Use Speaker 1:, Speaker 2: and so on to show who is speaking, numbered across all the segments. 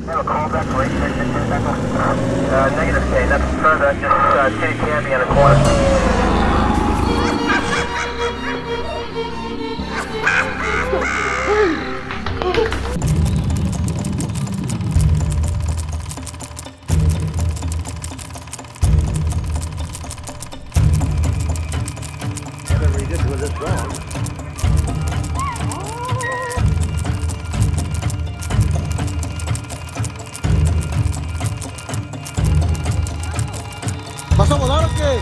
Speaker 1: have a call back for 862 Pendle. Negative K, nothing further, just kitty candy in the corner.
Speaker 2: Whatever he did was it wrong. ¿Vas a volar o qué?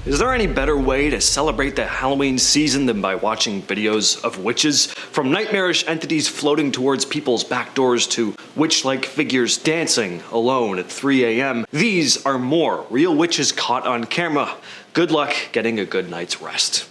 Speaker 3: Is there any better way to celebrate the Halloween season than by watching videos of witches? From nightmarish entities floating towards people's back doors to witch-like figures dancing alone at 3 a.m. These are more real witches caught on camera. Good luck getting a good night's rest.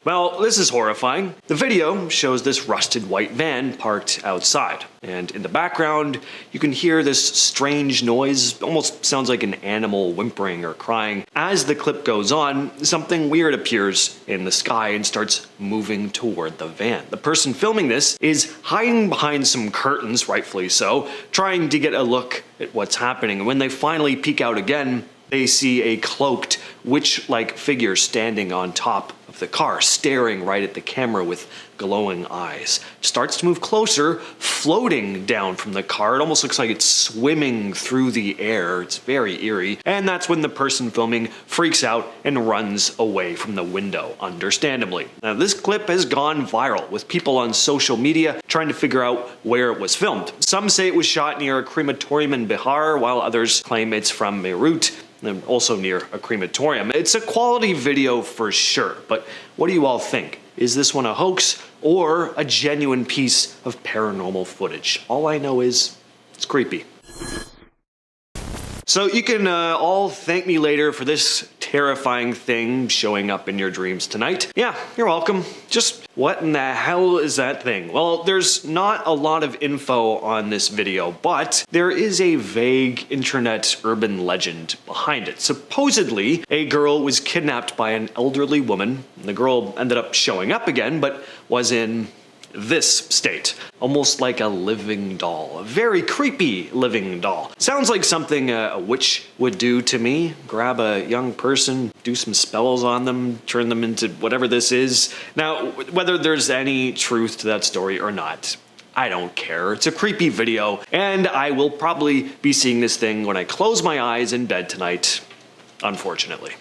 Speaker 3: Well, this is horrifying. The video shows this rusted white van parked outside, and in the background, you can hear this strange noise, almost sounds like an animal whimpering or crying. As the clip goes on, something weird appears in the sky and starts moving toward the van. The person filming this is hiding behind some curtains, rightfully so, trying to get a look at what's happening. And when they finally peek out again, they see a cloaked, witch-like figure standing on top of the car, staring right at the camera with glowing eyes. Starts to move closer, floating down from the car. It almost looks like it's swimming through the air. It's very eerie. And that's when the person filming freaks out and runs away from the window, understandably. Now, this clip has gone viral, with people on social media trying to figure out where it was filmed. Some say it was shot near a crematorium in Bihar, while others claim it's from Beirut, and also near a crematorium. It's a quality video for sure, but what do you all think? Is this one a hoax or a genuine piece of paranormal footage? All I know is it's creepy. So you can all thank me later for this terrifying thing showing up in your dreams tonight. Yeah, you're welcome. Just what in the hell is that thing? Well, there's not a lot of info on this video, but there is a vague internet urban legend behind it. Supposedly, a girl was kidnapped by an elderly woman. The girl ended up showing up again, but was in this state, almost like a living doll, a very creepy living doll. Sounds like something a witch would do to me. Grab a young person, do some spells on them, turn them into whatever this is. Now, whether there's any truth to that story or not, I don't care. It's a creepy video, and I will probably be seeing this thing when I close my eyes in bed tonight, unfortunately.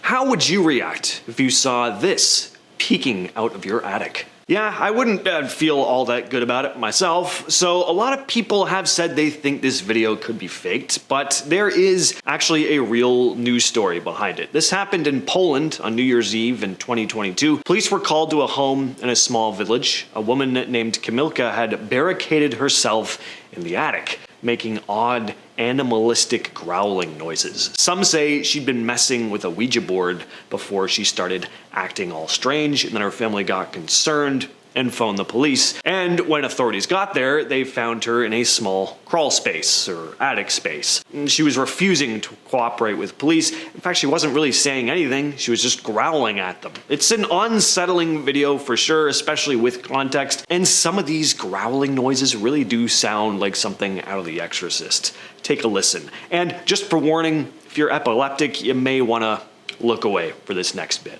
Speaker 3: How would you react if you saw this peeking out of your attic? Yeah, I wouldn't feel all that good about it myself, so a lot of people have said they think this video could be faked, but there is actually a real news story behind it. This happened in Poland on New Year's Eve in 2022. Police were called to a home in a small village. A woman named Kamilka had barricaded herself in the attic, making odd animalistic growling noises. Some say she'd been messing with a Ouija board before she started acting all strange, and then her family got concerned and phoned the police. And when authorities got there, they found her in a small crawl space, or attic space. And she was refusing to cooperate with police. In fact, she wasn't really saying anything, she was just growling at them. It's an unsettling video for sure, especially with context, and some of these growling noises really do sound like something out of The Exorcist. Take a listen. And just for warning, if you're epileptic, you may want to look away for this next bit.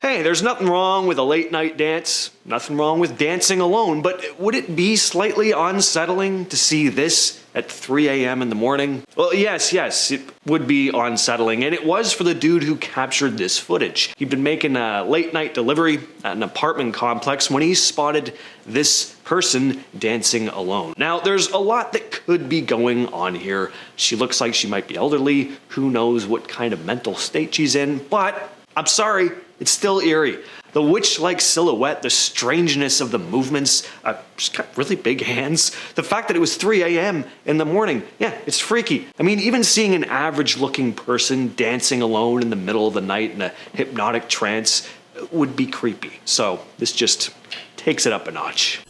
Speaker 3: Hey, there's nothing wrong with a late night dance, nothing wrong with dancing alone, but would it be slightly unsettling to see this at 3 a.m. in the morning? Well, yes, it would be unsettling, and it was for the dude who captured this footage. He'd been making a late night delivery at an apartment complex when he spotted this person dancing alone. Now, there's a lot that could be going on here. She looks like she might be elderly, who knows what kind of mental state she's in, but I'm sorry, it's still eerie. The witch-like silhouette, the strangeness of the movements, she's got really big hands. The fact that it was 3 a.m. in the morning, yeah, it's freaky. I mean, even seeing an average-looking person dancing alone in the middle of the night in a hypnotic trance would be creepy. So this just takes it up a notch.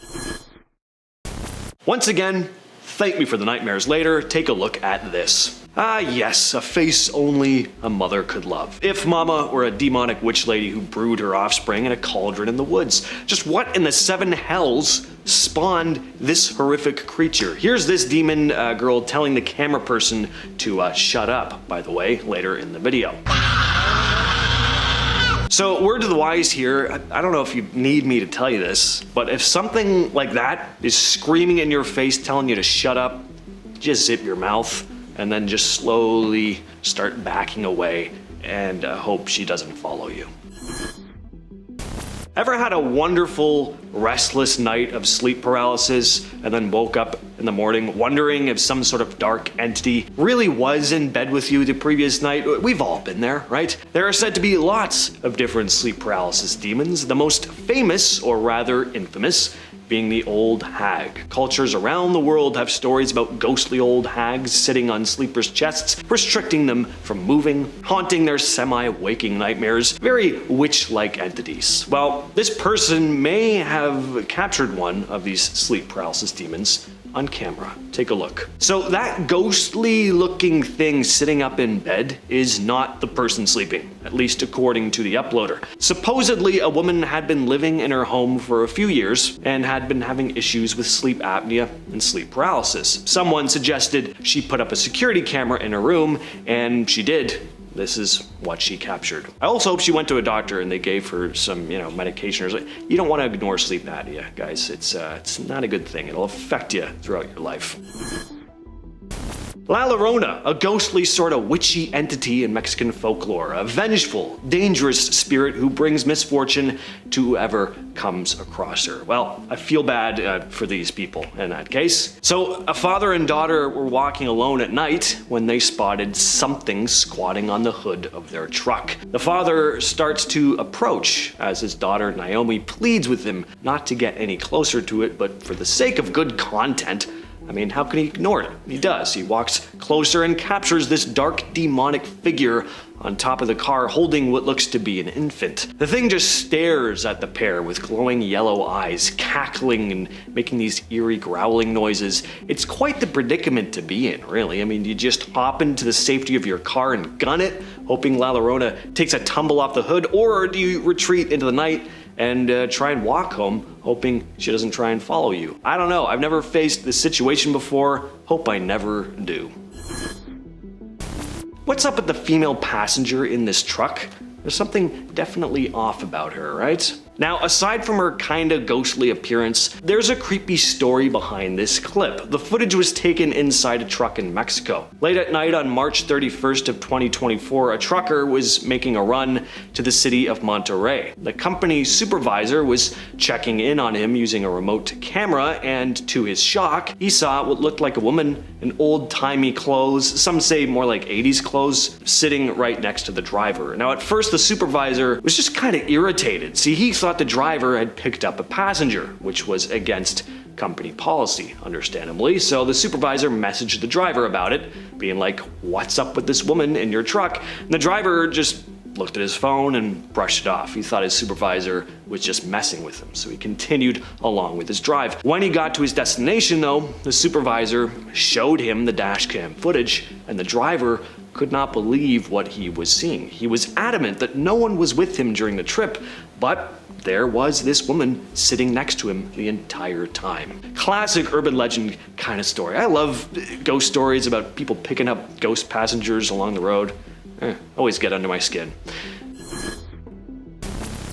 Speaker 3: Once again, Thank me for the nightmares later. Take a look at this. Ah yes, a face only a mother could love. If Mama were a demonic witch lady who brewed her offspring in a cauldron in the woods. Just what in the seven hells spawned this horrific creature? Here's this demon girl telling the camera person to shut up, by the way, later in the video. So, word to the wise here, I don't know if you need me to tell you this, but if something like that is screaming in your face telling you to shut up, just zip your mouth and then just slowly start backing away and hope she doesn't follow you. Ever had a wonderful, restless night of sleep paralysis and then woke up in the morning wondering if some sort of dark entity really was in bed with you the previous night? We've all been there, right? There are said to be lots of different sleep paralysis demons, the most famous, or rather infamous, being the old hag. Cultures around the world have stories about ghostly old hags sitting on sleepers' chests, restricting them from moving, haunting their semi-waking nightmares, very witch-like entities. Well, this person may have captured one of these sleep paralysis demons on camera. Take a look. So that ghostly looking thing sitting up in bed is not the person sleeping, at least according to the uploader. Supposedly a woman had been living in her home for a few years and had been having issues with sleep apnea and sleep paralysis. Someone suggested she put up a security camera in her room, and she did. This is what she captured. I also hope she went to a doctor and they gave her some, medication or something. You don't want to ignore sleep apnea, guys. It's not a good thing. It'll affect you throughout your life. La Lerona, a ghostly sort of witchy entity in Mexican folklore, a vengeful, dangerous spirit who brings misfortune to whoever comes across her. Well, I feel bad for these people in that case. So, a father and daughter were walking alone at night when they spotted something squatting on the hood of their truck. The father starts to approach as his daughter Naomi pleads with him not to get any closer to it, but for the sake of good content, how can he ignore it? He does. He walks closer and captures this dark demonic figure on top of the car holding what looks to be an infant. The thing just stares at the pair with glowing yellow eyes, cackling and making these eerie growling noises. It's quite the predicament to be in, really. You just hop into the safety of your car and gun it, hoping La Lerona takes a tumble off the hood, or do you retreat into the night and try and walk home, hoping she doesn't try and follow you? I don't know. I've never faced this situation before. Hope I never do. What's up with the female passenger in this truck? There's something definitely off about her, right? Now, aside from her kinda ghostly appearance, there's a creepy story behind this clip. The footage was taken inside a truck in Mexico. Late at night on March 31st of 2024, a trucker was making a run to the city of Monterrey. The company supervisor was checking in on him using a remote camera, and to his shock, he saw what looked like a woman in old-timey clothes, some say more like 80s clothes, sitting right next to the driver. Now, at first, the supervisor was just kind of irritated. See, he thought the driver had picked up a passenger, which was against company policy, understandably. So the supervisor messaged the driver about it, being like, "What's up with this woman in your truck?" And the driver just looked at his phone and brushed it off. He thought his supervisor was just messing with him, so he continued along with his drive. When he got to his destination, though, the supervisor showed him the dashcam footage, and the driver could not believe what he was seeing. He was adamant that no one was with him during the trip, but there was this woman sitting next to him the entire time. Classic urban legend kind of story. I love ghost stories about people picking up ghost passengers along the road. Always get under my skin.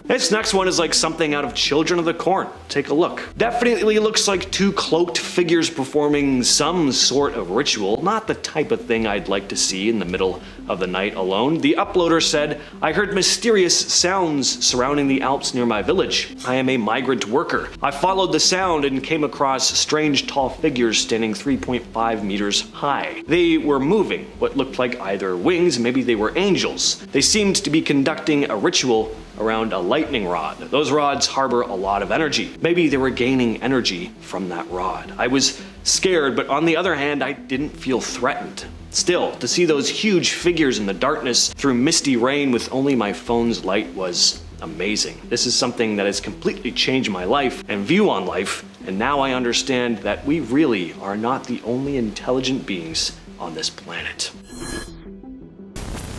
Speaker 3: This next one is like something out of Children of the Corn. Take a look. Definitely looks like two cloaked figures performing some sort of ritual. Not the type of thing I'd like to see in the middle of the night alone. The uploader said, "I heard mysterious sounds surrounding the Alps near my village. I am a migrant worker. I followed the sound and came across strange tall figures standing 3.5 meters high. They were moving, what looked like either wings, maybe they were angels. They seemed to be conducting a ritual around a lightning rod. Those rods harbor a lot of energy. Maybe they were gaining energy from that rod. I was scared, but on the other hand, I didn't feel threatened. Still, to see those huge figures in the darkness through misty rain with only my phone's light was amazing. This is something that has completely changed my life and view on life, And now I understand that we really are not the only intelligent beings on this planet.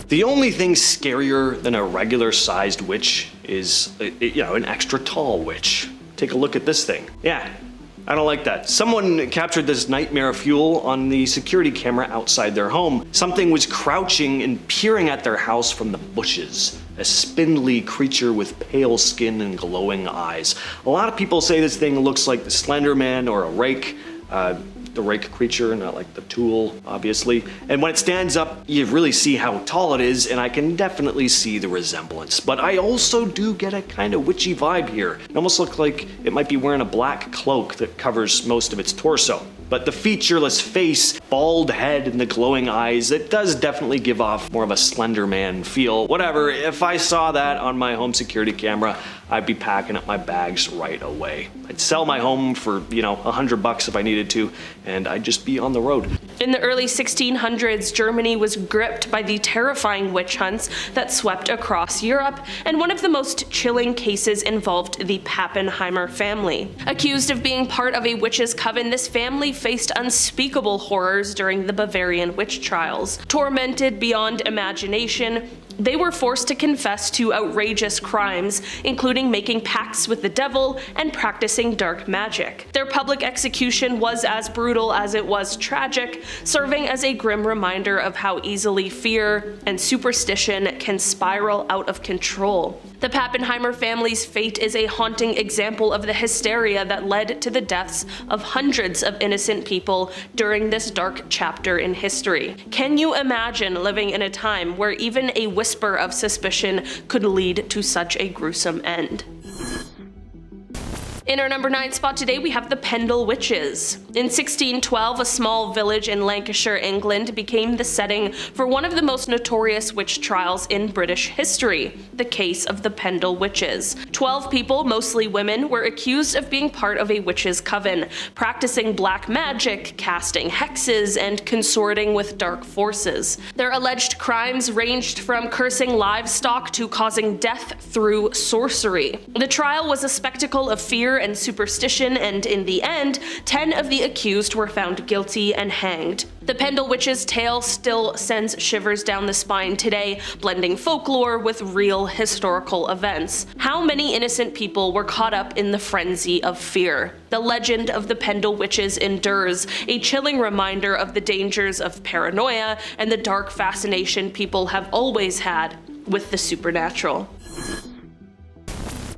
Speaker 3: The only thing scarier than a regular-sized witch is, an extra tall witch. Take a look at this thing. Yeah, I don't like that. Someone captured this nightmare fuel on the security camera outside their home. Something was crouching and peering at their house from the bushes. A spindly creature with pale skin and glowing eyes. A lot of people say this thing looks like the Slender Man or a rake. The rake creature, not like the tool, obviously. And when it stands up, you really see how tall it is, and I can definitely see the resemblance. But I also do get a kind of witchy vibe here. It almost looks like it might be wearing a black cloak that covers most of its torso. But the featureless face, bald head, and the glowing eyes, it does definitely give off more of a Slender Man feel. Whatever, if I saw that on my home security camera, I'd be packing up my bags right away. I'd sell my home for, $100 if I needed to, and I'd just be on the road.
Speaker 4: In the early 1600s, Germany was gripped by the terrifying witch hunts that swept across Europe, and one of the most chilling cases involved the Pappenheimer family. Accused of being part of a witches' coven, this family faced unspeakable horrors during the Bavarian witch trials. Tormented beyond imagination, they were forced to confess to outrageous crimes, including making pacts with the devil and practicing dark magic. Their public execution was as brutal as it was tragic, serving as a grim reminder of how easily fear and superstition can spiral out of control. The Pappenheimer family's fate is a haunting example of the hysteria that led to the deaths of hundreds of innocent people during this dark chapter in history. Can you imagine living in a time where even a whisper of suspicion could lead to such a gruesome end? In our number 9 spot today, we have the Pendle Witches. In 1612, a small village in Lancashire, England, became the setting for one of the most notorious witch trials in British history, the case of the Pendle Witches. 12 people, mostly women, were accused of being part of a witches' coven, practicing black magic, casting hexes, and consorting with dark forces. Their alleged crimes ranged from cursing livestock to causing death through sorcery. The trial was a spectacle of fear and superstition, and in the end, 10 of the accused were found guilty and hanged. The Pendle Witches' tale still sends shivers down the spine today, blending folklore with real historical events. How many innocent people were caught up in the frenzy of fear? The legend of the Pendle Witches endures, a chilling reminder of the dangers of paranoia and the dark fascination people have always had with the supernatural.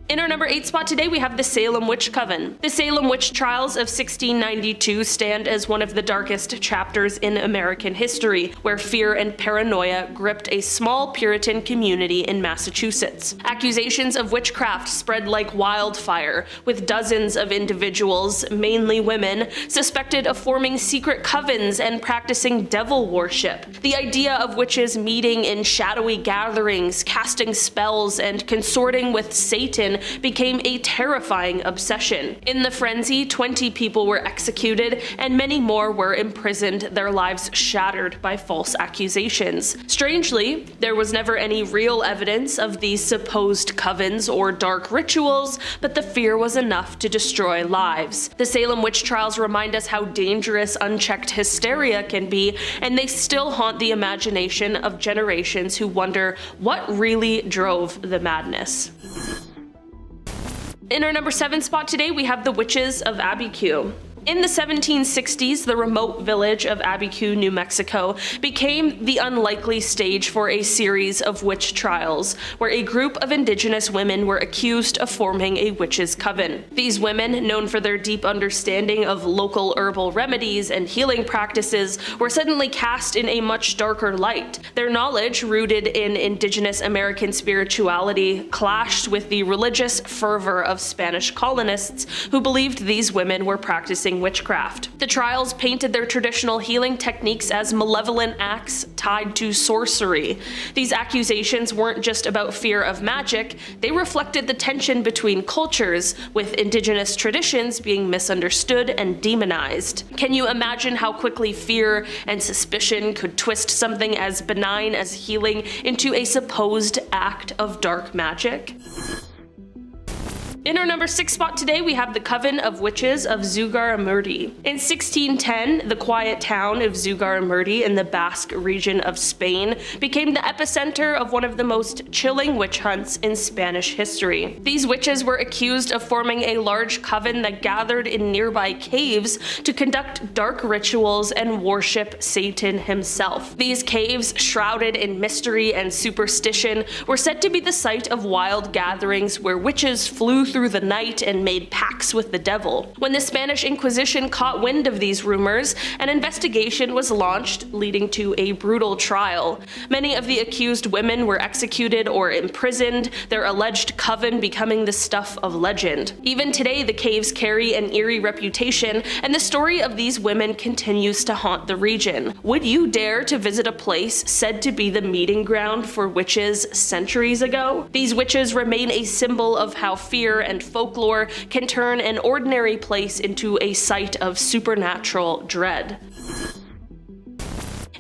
Speaker 4: In our number 8 spot today, we have the Salem Witch Coven. The Salem witch trials of 1692 stand as one of the darkest chapters in American history, where fear and paranoia gripped a small Puritan community in Massachusetts. Accusations of witchcraft spread like wildfire, with dozens of individuals, mainly women, suspected of forming secret covens and practicing devil worship. The idea of witches meeting in shadowy gatherings, casting spells, and consorting with Satan became a terrifying obsession. In the frenzy, 20 people were executed and many more were imprisoned, their lives shattered by false accusations. Strangely, there was never any real evidence of these supposed covens or dark rituals, but the fear was enough to destroy lives. The Salem witch trials remind us how dangerous unchecked hysteria can be, and they still haunt the imagination of generations who wonder what really drove the madness. In our number 7 spot today, we have the Witches of Abiqui. In the 1760s, the remote village of Abiqui, New Mexico, became the unlikely stage for a series of witch trials, where a group of indigenous women were accused of forming a witches' coven. These women, known for their deep understanding of local herbal remedies and healing practices, were suddenly cast in a much darker light. Their knowledge, rooted in indigenous American spirituality, clashed with the religious fervor of Spanish colonists who believed these women were practicing witchcraft. The trials painted their traditional healing techniques as malevolent acts tied to sorcery. These accusations weren't just about fear of magic, they reflected the tension between cultures, with indigenous traditions being misunderstood and demonized. Can you imagine how quickly fear and suspicion could twist something as benign as healing into a supposed act of dark magic? In our number 6 spot today, we have the Coven of Witches of Zugar Ameri. In 1610, the quiet town of Zugar Ameri in the Basque region of Spain became the epicenter of one of the most chilling witch hunts in Spanish history. These witches were accused of forming a large coven that gathered in nearby caves to conduct dark rituals and worship Satan himself. These caves, shrouded in mystery and superstition, were said to be the site of wild gatherings where witches flew through the night and made pacts with the devil. When the Spanish Inquisition caught wind of these rumors, an investigation was launched, leading to a brutal trial. Many of the accused women were executed or imprisoned, their alleged coven becoming the stuff of legend. Even today, the caves carry an eerie reputation, and the story of these women continues to haunt the region. Would you dare to visit a place said to be the meeting ground for witches centuries ago? These witches remain a symbol of how fear and folklore can turn an ordinary place into a site of supernatural dread.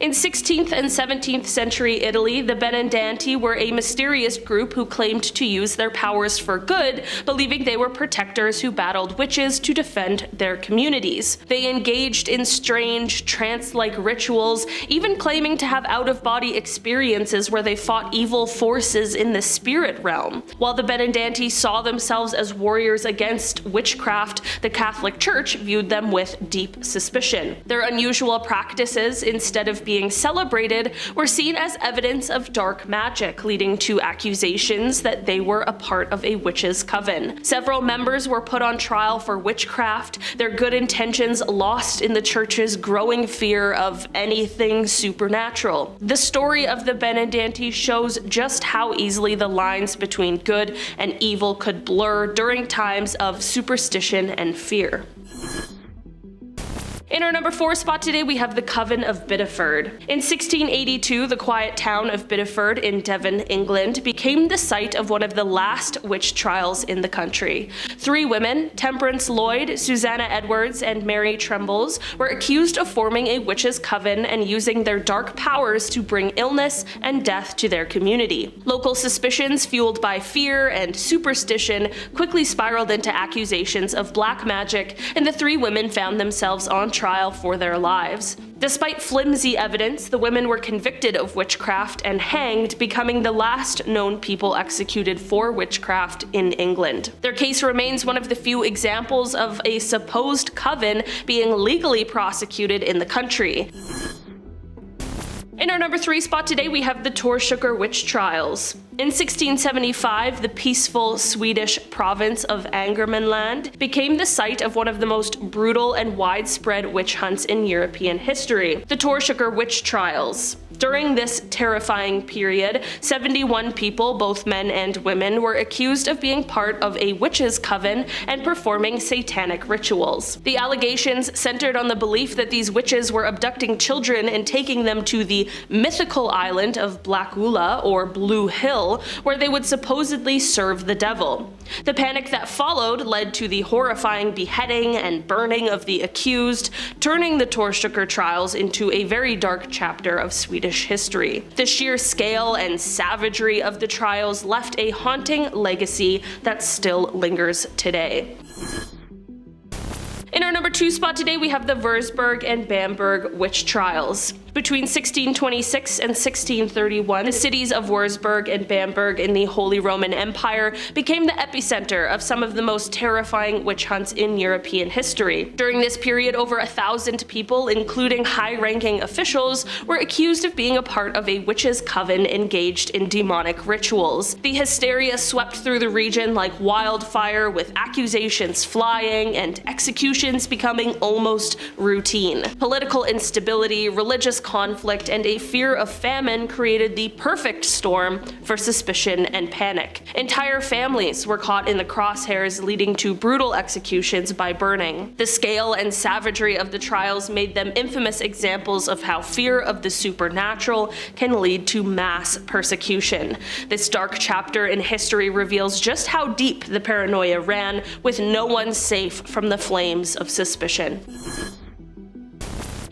Speaker 4: In 16th and 17th century Italy, the Ben and Dant were a mysterious group who claimed to use their powers for good, believing they were protectors who battled witches to defend their communities. They engaged in strange, trance-like rituals, even claiming to have out-of-body experiences where they fought evil forces in the spirit realm. While the Ben and Dant saw themselves as warriors against witchcraft, the Catholic Church viewed them with deep suspicion. Their unusual practices, instead of being celebrated, were seen as evidence of dark magic, leading to accusations that they were a part of a witches' coven. Several members were put on trial for witchcraft, their good intentions lost in the church's growing fear of anything supernatural. The story of the Ben and Dant shows just how easily the lines between good and evil could blur during times of superstition and fear. In our number 4 spot today, we have the Coven of Bideford. In 1682, the quiet town of Bideford in Devon, England, became the site of one of the last witch trials in the country. 3 women, Temperance Lloyd, Susanna Edwards, and Mary Trembles, were accused of forming a witches' coven and using their dark powers to bring illness and death to their community. Local suspicions, fueled by fear and superstition, quickly spiraled into accusations of black magic, and the 3 women found themselves on trial for their lives. Despite flimsy evidence, the women were convicted of witchcraft and hanged, becoming the last known people executed for witchcraft in England. Their case remains one of the few examples of a supposed coven being legally prosecuted in the country. In our number 3 spot today, we have the Torshavn witch trials. In 1675, the peaceful Swedish province of Angermanland became the site of one of the most brutal and widespread witch hunts in European history, the Torshavn witch trials. During this terrifying period, 71 people, both men and women, were accused of being part of a witches' coven and performing satanic rituals. The allegations centered on the belief that these witches were abducting children and taking them to the mythical island of Blackula, or Blue Hill, where they would supposedly serve the devil. The panic that followed led to the horrifying beheading and burning of the accused, turning the Torshavn trials into a very dark chapter of Swedish history. The sheer scale and savagery of the trials left a haunting legacy that still lingers today. In our number 2 spot today, we have the Verburg and Bamberg witch trials. Between 1626 and 1631, the cities of Verburg and Bamberg in the Holy Roman Empire became the epicenter of some of the most terrifying witch hunts in European history. During this period, over 1,000 people, including high-ranking officials, were accused of being a part of a witches' coven engaged in demonic rituals. The hysteria swept through the region like wildfire, with accusations flying and executions becoming almost routine. Political instability, religious conflict, and a fear of famine created the perfect storm for suspicion and panic. Entire families were caught in the crosshairs, leading to brutal executions by burning. The scale and savagery of the trials made them infamous examples of how fear of the supernatural can lead to mass persecution. This dark chapter in history reveals just how deep the paranoia ran, with no one safe from the flames of suspicion.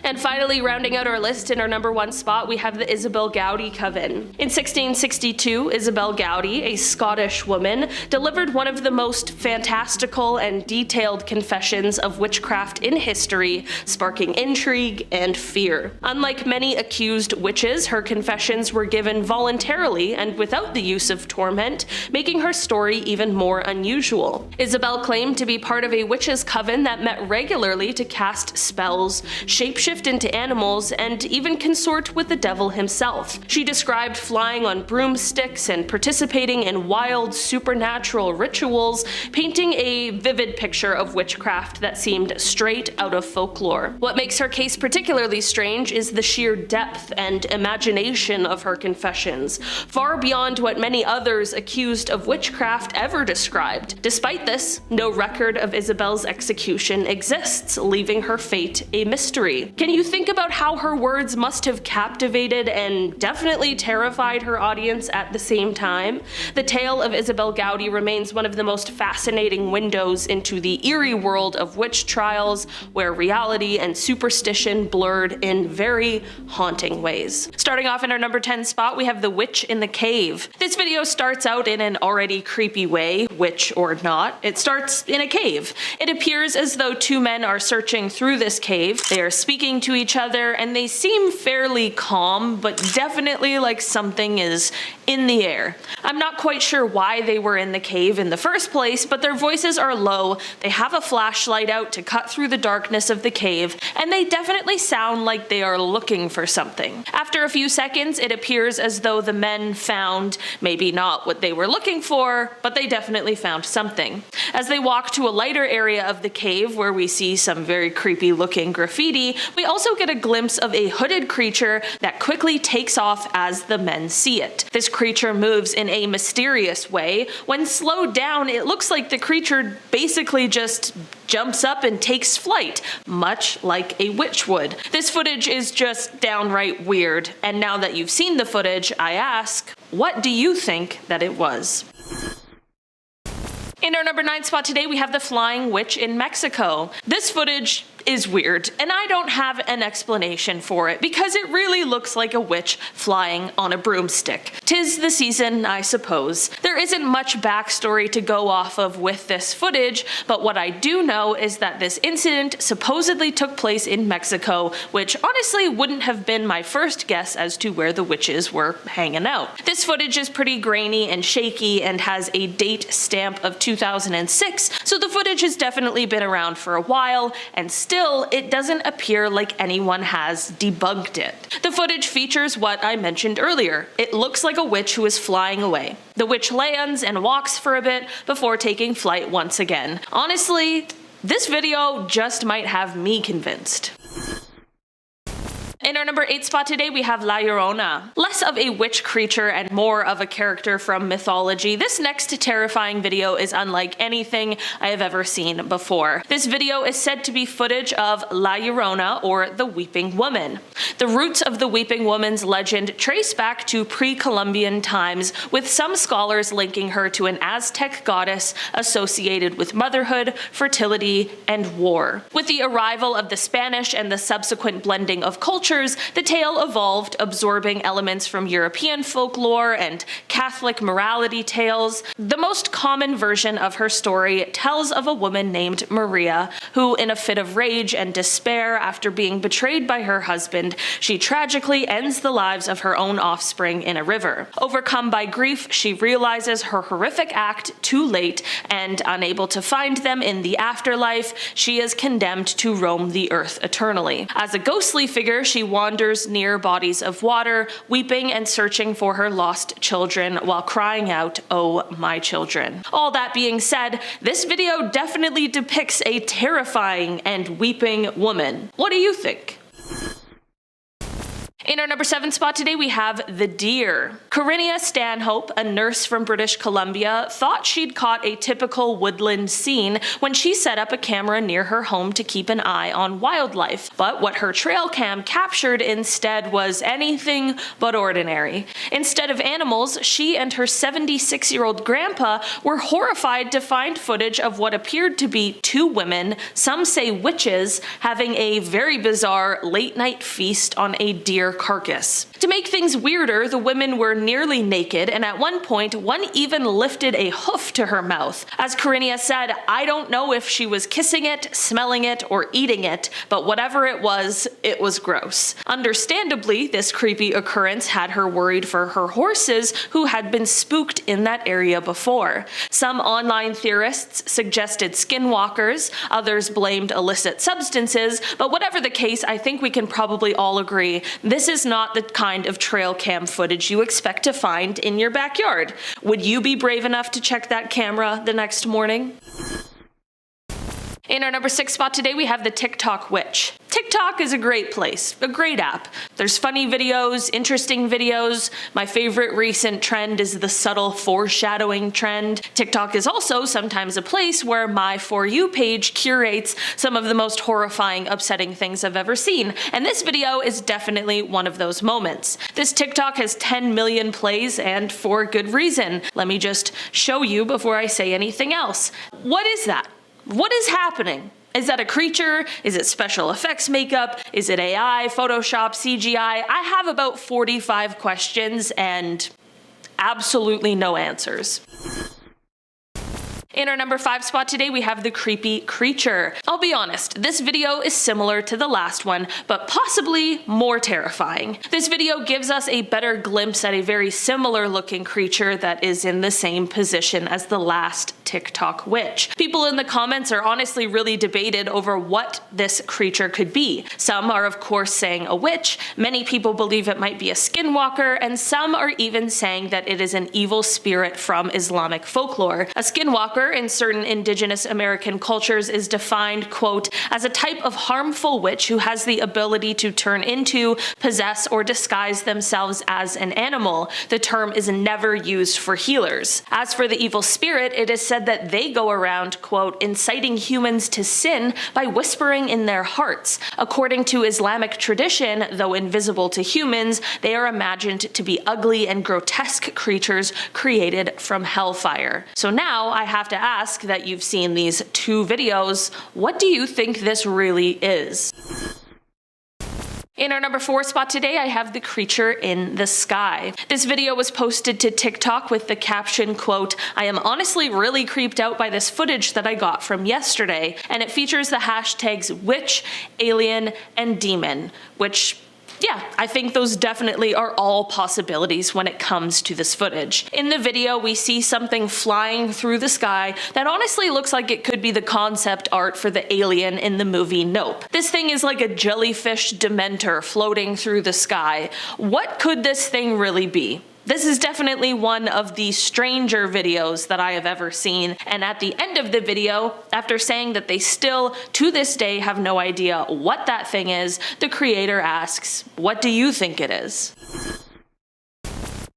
Speaker 4: And finally, rounding out our list in our number 1 spot, we have the Isabelle Gry Coven. In 1662, Isabelle Gry, a Scottish woman, delivered one of the most fantastical and detailed confessions of witchcraft in history, sparking intrigue and fear. Unlike many accused witches, her confessions were given voluntarily and without the use of torment, making her story even more unusual. Isabelle claimed to be part of a witches' coven that met regularly to cast spells, shapeshift into animals, and even consort with the devil himself. She described flying on broomsticks and participating in wild supernatural rituals, painting a vivid picture of witchcraft that seemed straight out of folklore. What makes her case particularly strange is the sheer depth and imagination of her confessions, far beyond what many others accused of witchcraft ever described. Despite this, no record of Isabelle's execution exists, leaving her fate a mystery. Can you think about how her words must have captivated and definitely terrified her audience at the same time? The tale of Isabelle Gry remains one of the most fascinating windows into the eerie world of witch trials, where reality and superstition blurred in very haunting ways. Starting off in our number 10 spot, we have The Witch in the Cave. This video starts out in an already creepy way, witch or not. It starts in a cave. It appears as though 2 men are searching through this cave. They are speaking to each other and they seem fairly calm, but definitely like something is in the air. I'm not quite sure why they were in the cave in the first place, but their voices are low, they have a flashlight out to cut through the darkness of the cave, and they definitely sound like they are looking for something. After a few seconds, it appears as though the men found maybe not what they were looking for, but they definitely found something. As they walk to a lighter area of the cave where we see some very creepy looking graffiti, we also get a glimpse of a hooded creature that quickly takes off as the men see it. This creature moves in a mysterious way. When slowed down, it looks like the creature basically just jumps up and takes flight, much like a witch would. This footage is just downright weird, and now that you've seen the footage, I ask, what do you think that it was? In our number 9 spot today, we have the Flying Witch in Mexico. This footage is weird, and I don't have an explanation for it because it really looks like a witch flying on a broomstick. 'Tis the season, I suppose. There isn't much backstory to go off of with this footage, but what I do know is that this incident supposedly took place in Mexico, which honestly wouldn't have been my first guess as to where the witches were hanging out. This footage is pretty grainy and shaky and has a date stamp of 2006, so the footage has definitely been around for a while, and still it doesn't appear like anyone has debunked it. The footage features what I mentioned earlier. It looks like a witch who is flying away. The witch lands and walks for a bit before taking flight once again. Honestly, this video just might have me convinced. In our number 8 spot today, we have Lerona. Less of a witch creature and more of a character from mythology, this next terrifying video is unlike anything I have ever seen before. This video is said to be footage of La Llorona, or the Weeping Woman. The roots of the Weeping Woman's legend trace back to pre-Columbian times, with some scholars linking her to an Aztec goddess associated with motherhood, fertility, and war. With the arrival of the Spanish and the subsequent blending of cultures, the tale evolved, absorbing elements from European folklore and Catholic morality tales. The most common version of her story tells of a woman named Maria, who, in a fit of rage and despair after being betrayed by her husband, she tragically ends the lives of her own offspring in a river. Overcome by grief, she realizes her horrific act too late, and unable to find them in the afterlife, she is condemned to roam the earth eternally. As a ghostly figure, she wanders near bodies of water, weeping and searching for her lost children while crying out, "Oh, my children." All that being said, this video definitely depicts a terrifying and weeping woman. What do you think? In our number 7 spot today, we have the deer. Corinnia Stanhope, a nurse from British Columbia, thought she'd caught a typical woodland scene when she set up a camera near her home to keep an eye on wildlife. But what her trail cam captured instead was anything but ordinary. Instead of animals, she and her 76-year-old grandpa were horrified to find footage of what appeared to be 2 women, some say witches, having a very bizarre late-night feast on a deer carcass. To make things weirder, the women were nearly naked, and at one point, one even lifted a hoof to her mouth. As Corinnia said, "I don't know if she was kissing it, smelling it, or eating it, but whatever it was gross." Understandably, this creepy occurrence had her worried for her horses, who had been spooked in that area before. Some online theorists suggested skinwalkers, others blamed illicit substances, but whatever the case, I think we can probably all agree this is not the kind of trail cam footage you expect to find in your backyard. Would you be brave enough to check that camera the next morning? In our number 6 spot today, we have the TikTok witch. TikTok is a great place, a great app. There's funny videos, interesting videos. My favorite recent trend is the subtle foreshadowing trend. TikTok is also sometimes a place where my For You page curates some of the most horrifying, upsetting things I've ever seen, and this video is definitely one of those moments. This TikTok has 10 million plays, and for good reason. Let me just show you before I say anything else. What is that? What is happening? Is that a creature? Is it special effects makeup? Is it AI, Photoshop, CGI? I have about 45 questions and absolutely no answers. In our number 5 spot today, we have the creepy creature. I'll be honest, this video is similar to the last one, but possibly more terrifying. This video gives us a better glimpse at a very similar looking creature that is in the same position as the last TikTok witch. People in the comments are honestly really debated over what this creature could be. Some are of course saying a witch, many people believe it might be a skinwalker, and some are even saying that it is an evil spirit from Islamic folklore. A skinwalker in certain indigenous American cultures is defined, quote, as a type of harmful witch who has the ability to turn into, possess, or disguise themselves as an animal. The term is never used for healers. As for the evil spirit, it is said that they go around, quote, inciting humans to sin by whispering in their hearts. According to Islamic tradition, though invisible to humans, they are imagined to be ugly and grotesque creatures created from hellfire. So now I have to ask that you've seen these 2 videos, what do you think this really is? In our number 4 spot today, I have the creature in the sky. This video was posted to TikTok with the caption, quote, "I am honestly really creeped out by this footage that I got from yesterday," and it features the hashtags witch, alien, and demon, which, yeah, I think those definitely are all possibilities when it comes to this footage. In the video, we see something flying through the sky that honestly looks like it could be the concept art for the alien in the movie Nope. This thing is like a jellyfish dementor floating through the sky. What could this thing really be? This is definitely one of the stranger videos that I have ever seen, and at the end of the video, after saying that they still, to this day, have no idea what that thing is, the creator asks, "What do you think it is?"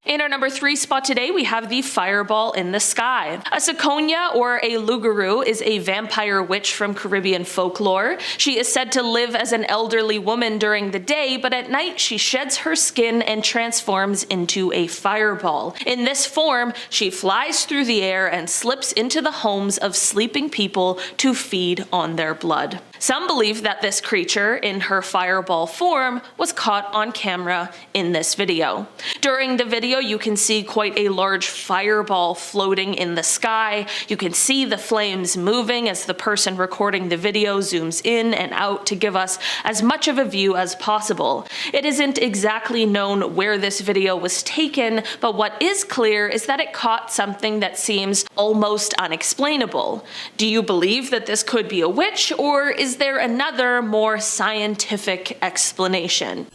Speaker 4: In our number 3 spot today, we have the fireball in the sky. A Sakonia, or a Lugaru, is a vampire witch from Caribbean folklore. She is said to live as an elderly woman during the day, but at night she sheds her skin and transforms into a fireball. In this form, she flies through the air and slips into the homes of sleeping people to feed on their blood. Some believe that this creature, in her fireball form, was caught on camera in this video. During the video, you can see quite a large fireball floating in the sky. You can see the flames moving as the person recording the video zooms in and out to give us as much of a view as possible. It isn't exactly known where this video was taken, but what is clear is that it caught something that seems almost unexplainable. Do you believe that this could be a witch, or is there another, more scientific explanation?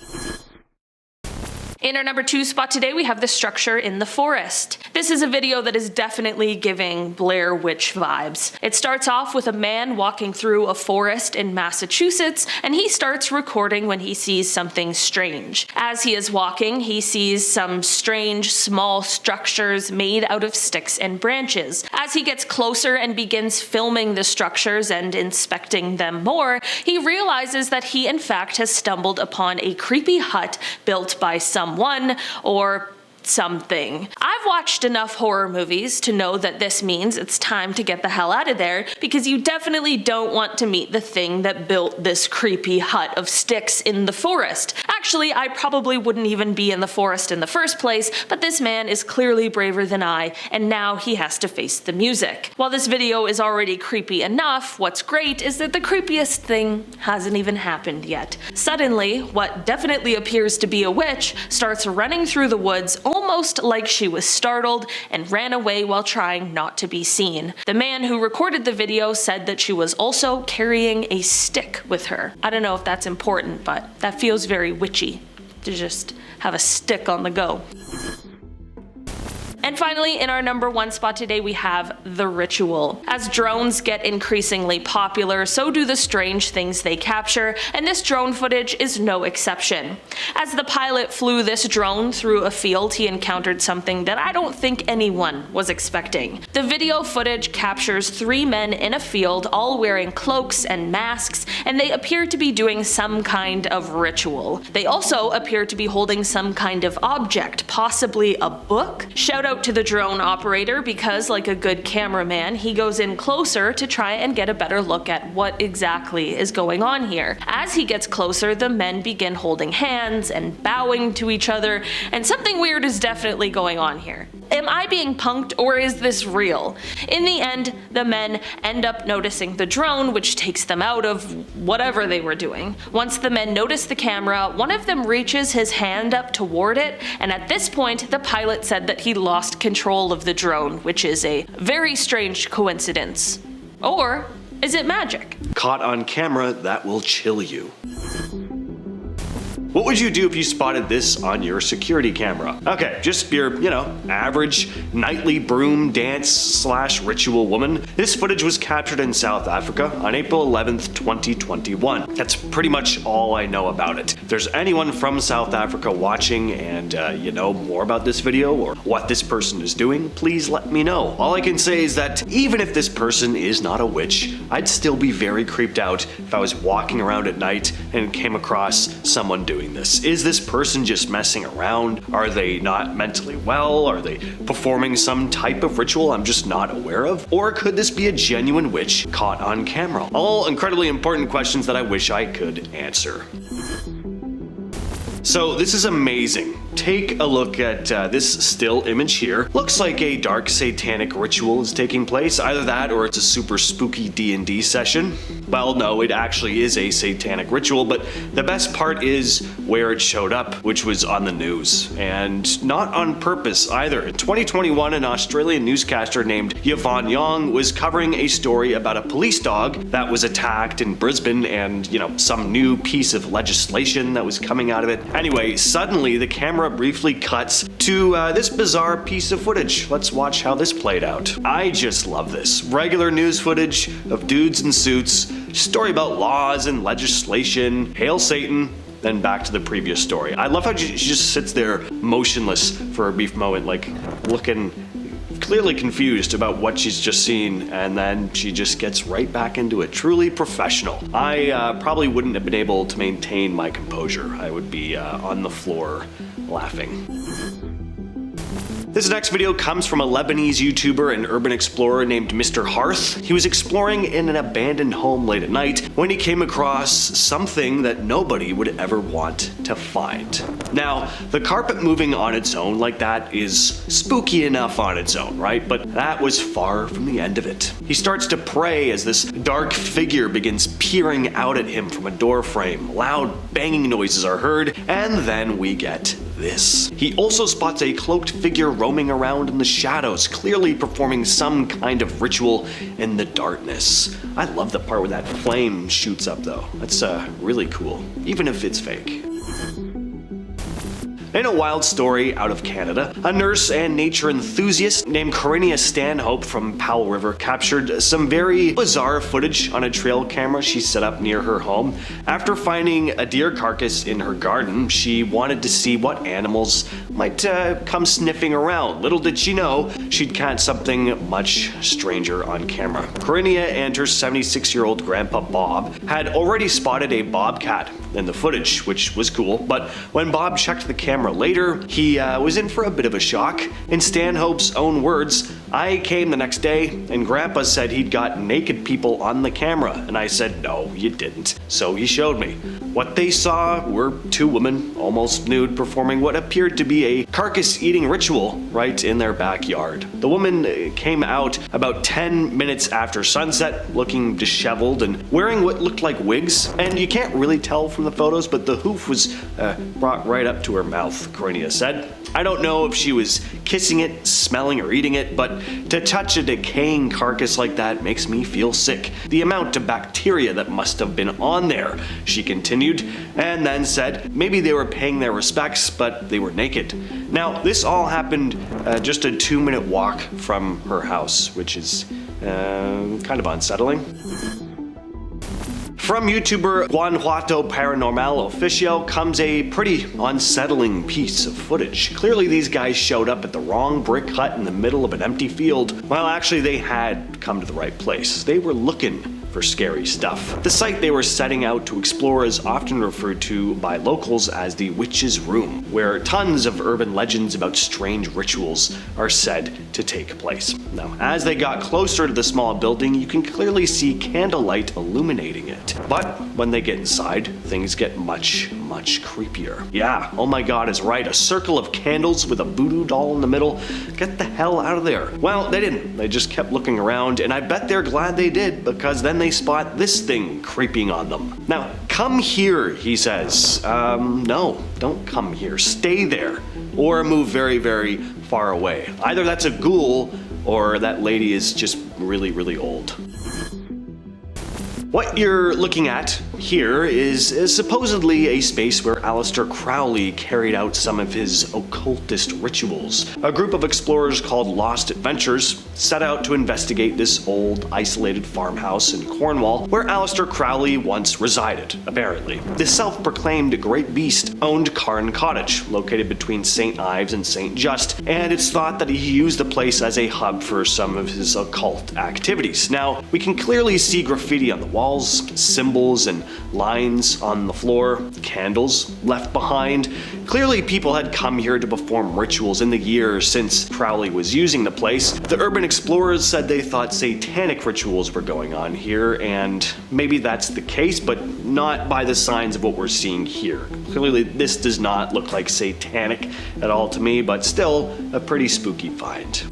Speaker 4: In our number 2 spot today, we have the structure in the forest. This is a video that is definitely giving Blair Witch vibes. It starts off with a man walking through a forest in Massachusetts, and he starts recording when he sees something strange. As he is walking, he sees some strange small structures made out of sticks and branches. As he gets closer and begins filming the structures and inspecting them more, he realizes that he in fact has stumbled upon a creepy hut built by someone or something. I've watched enough horror movies to know that this means it's time to get the hell out of there, because you definitely don't want to meet the thing that built this creepy hut of sticks in the forest. Actually, I probably wouldn't even be in the forest in the first place, but this man is clearly braver than I, and now he has to face the music. While this video is already creepy enough, what's great is that the creepiest thing hasn't even happened yet. Suddenly, what definitely appears to be a witch starts running through the woods, almost like she was startled and ran away while trying not to be seen. The man who recorded the video said that she was also carrying a stick with her. I don't know if that's important, but that feels very witchy to just have a stick on the go. And finally, in our number 1 spot today, we have The Ritual. As drones get increasingly popular, so do the strange things they capture, and this drone footage is no exception. As the pilot flew this drone through a field, he encountered something that I don't think anyone was expecting. The video footage captures 3 men in a field, all wearing cloaks and masks, and they appear to be doing some kind of ritual. They also appear to be holding some kind of object, possibly a book. Shout out to the drone operator, because like a good cameraman, he goes in closer to try and get a better look at what exactly is going on here. As he gets closer, the men begin holding hands and bowing to each other, and something weird is definitely going on here. Am I being punked, or is this real? In the end, the men end up noticing the drone, which takes them out of whatever they were doing. Once the men notice the camera, one of them reaches his hand up toward it, and at this point, the pilot said that he lost control of the drone, which is a very strange coincidence. Or is it magic?
Speaker 3: Caught on camera, that will chill you. What would you do if you spotted this on your security camera? Okay, just your, average nightly broom dance / ritual woman. This footage was captured in South Africa on April 11th, 2021. That's pretty much all I know about it. If there's anyone from South Africa watching and you know more about this video or what this person is doing, please let me know. All I can say is that even if this person is not a witch, I'd still be very creeped out if I was walking around at night and came across someone doing this. Is this person just messing around? Are they not mentally well? Are they performing some type of ritual I'm just not aware of? Or could this be a genuine witch caught on camera? All incredibly important questions that I wish I could answer. So this is amazing. Take a look at this still image here. Looks like a dark satanic ritual is taking place. Either that or it's a super spooky D&D session. Well, no, it actually is a satanic ritual, but the best part is where it showed up, which was on the news. And not on purpose either. In 2021, an Australian newscaster named Yvonne Young was covering a story about a police dog that was attacked in Brisbane and, some new piece of legislation that was coming out of it. Anyway, suddenly the camera briefly cuts to this bizarre piece of footage. Let's watch how this played out. I just love this. Regular news footage of dudes in suits, story about laws and legislation, hail Satan, then back to the previous story. I love how she just sits there motionless for a brief moment, like looking clearly confused about what she's just seen, and then she just gets right back into it. Truly professional. I probably wouldn't have been able to maintain my composure. I would be on the floor laughing. This next video comes from a Lebanese YouTuber and urban explorer named Mr. Hearth. He was exploring in an abandoned home late at night when he came across something that nobody would ever want to find. Now, the carpet moving on its own like that is spooky enough on its own, right? But that was far from the end of it. He starts to pray as this dark figure begins peering out at him from a door frame. Loud banging noises are heard, and then we get this. He also spots a cloaked figure roaming around in the shadows, clearly performing some kind of ritual in the darkness. I love the part where that flame shoots up though. That's really cool, even if it's fake. In a wild story out of Canada, a nurse and nature enthusiast named Corinnia Stanhope from Powell River captured some very bizarre footage on a trail camera she set up near her home. After finding a deer carcass in her garden, she wanted to see what animals might come sniffing around. Little did she know she'd catch something much stranger on camera. Corinnia and her 76-year-old grandpa Bob had already spotted a bobcat in the footage, which was cool, but when Bob checked the camera later, he was in for a bit of a shock. In Stanhope's own words, "I came the next day and Grandpa said he'd got naked people on the camera, and I said, no, you didn't. So he showed me. What they saw were two women, almost nude, performing what appeared to be a carcass-eating ritual right in their backyard. The woman came out about 10 minutes after sunset, looking disheveled and wearing what looked like wigs, and you can't really tell from the photos, but the hoof was brought right up to her mouth," Corinnia said. "I don't know if she was kissing it, smelling, or eating it, but to touch a decaying carcass like that makes me feel sick. The amount of bacteria that must have been on there," she continued, and then said maybe they were paying their respects, but they were naked. Now, this all happened just a 2-minute walk from her house, which is kind of unsettling. From YouTuber Guanajuato Paranormal Oficio comes a pretty unsettling piece of footage. Clearly these guys showed up at the wrong brick hut in the middle of an empty field. Well, actually they had come to the right place. They were looking for scary stuff. The site they were setting out to explore is often referred to by locals as the Witch's Room, where tons of urban legends about strange rituals are said to take place. Now, as they got closer to the small building, you can clearly see candlelight illuminating it. But when they get inside, things get much creepier. Yeah, oh my god is right, a circle of candles with a voodoo doll in the middle. Get the hell out of there. Well, they didn't. They just kept looking around, and I bet they're glad they did, because then they spot this thing creeping on them. "Now, come here," he says. No, don't come here. Stay there. Or move very, very far away. Either that's a ghoul, or that lady is just really old. What you're looking at here is supposedly a space where Alistair Crowley carried out some of his occultist rituals. A group of explorers called Lost Adventures set out to investigate this old, isolated farmhouse in Cornwall where Alistair Crowley once resided, apparently. The self-proclaimed Great Beast owned Carn Cottage, located between St. Ives and St. Just, and it's thought that he used the place as a hub for some of his occult activities. Now, we can clearly see graffiti on the walls, symbols and lines on the floor, candles left behind. Clearly people had come here to perform rituals in the years since Crowley was using the place. The urban explorers said they thought satanic rituals were going on here, and maybe that's the case, but not by the signs of what we're seeing here. Clearly this does not look like satanic at all to me, but still a pretty spooky find.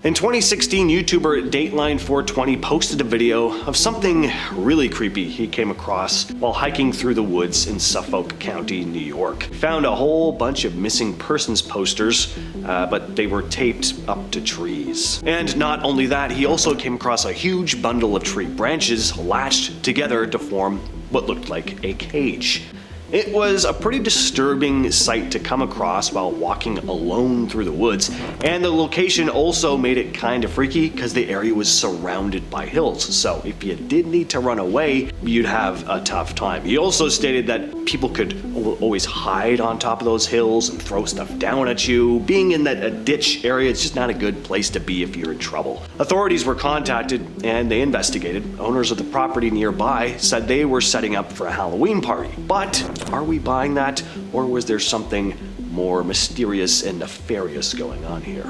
Speaker 3: In 2016, YouTuber Dateline420 posted a video of something really creepy he came across while hiking through the woods in Suffolk County, New York. Found a whole bunch of missing persons posters, but they were taped up to trees. And not only that, he also came across a huge bundle of tree branches latched together to form what looked like a cage. It was a pretty disturbing sight to come across while walking alone through the woods, and the location also made it kind of freaky because the area was surrounded by hills, so if you did need to run away, you'd have a tough time. He also stated that people could always hide on top of those hills and throw stuff down at you. Being in a ditch area, it's just not a good place to be if you're in trouble. Authorities were contacted and they investigated. Owners of the property nearby said they were setting up for a Halloween party, but are we buying that, or was there something more mysterious and nefarious going on here?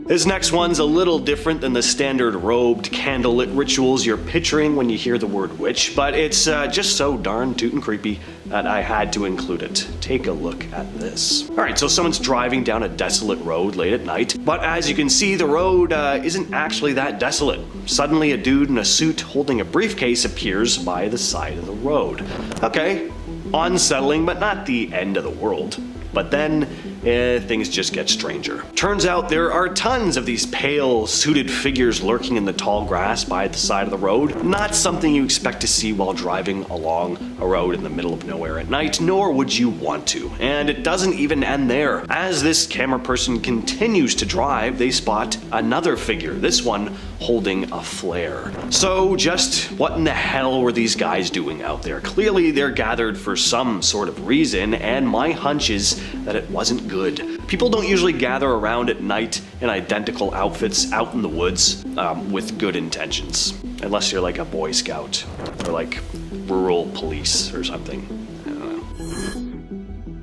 Speaker 3: This next one's a little different than the standard robed, candlelit rituals you're picturing when you hear the word witch, but it's just so darn tootin' creepy that I had to include it. Take a look at this. Alright, so someone's driving down a desolate road late at night, but as you can see, the road isn't actually that desolate. Suddenly, a dude in a suit holding a briefcase appears by the side of the road. Okay, unsettling, but not the end of the world. But then, things just get stranger. Turns out there are tons of these pale, suited figures lurking in the tall grass by the side of the road. Not something you expect to see while driving along a road in the middle of nowhere at night, nor would you want to. And it doesn't even end there. As this camera person continues to drive, they spot another figure, this one holding a flare. So just what in the hell were these guys doing out there? Clearly they're gathered for some sort of reason, and my hunch is that it wasn't good. People don't usually gather around at night in identical outfits out in the woods with good intentions. Unless you're like a Boy Scout or like rural police or something. I don't know.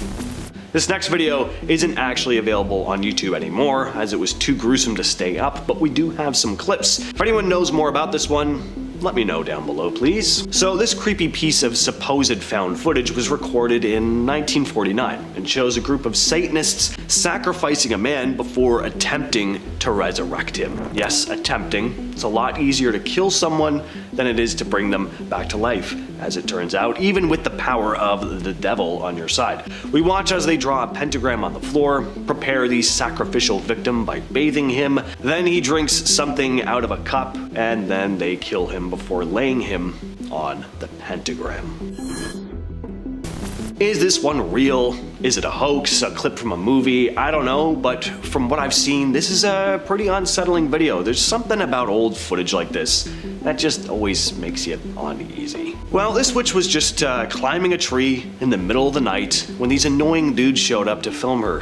Speaker 3: This next video isn't actually available on YouTube anymore, as it was too gruesome to stay up, but we do have some clips. If anyone knows more about this one, let me know down below, please. So this creepy piece of supposed found footage was recorded in 1949 and shows a group of Satanists sacrificing a man before attempting to resurrect him. Yes, attempting. It's a lot easier to kill someone than it is to bring them back to life, as it turns out, even with the power of the devil on your side. We watch as they draw a pentagram on the floor, prepare the sacrificial victim by bathing him, then he drinks something out of a cup, and then they kill him before laying him on the pentagram. Is this one real? Is it a hoax? A clip from a movie? I don't know, but from what I've seen, this is a pretty unsettling video. There's something about old footage like this that just always makes you uneasy. Well, this witch was just climbing a tree in the middle of the night when these annoying dudes showed up to film her.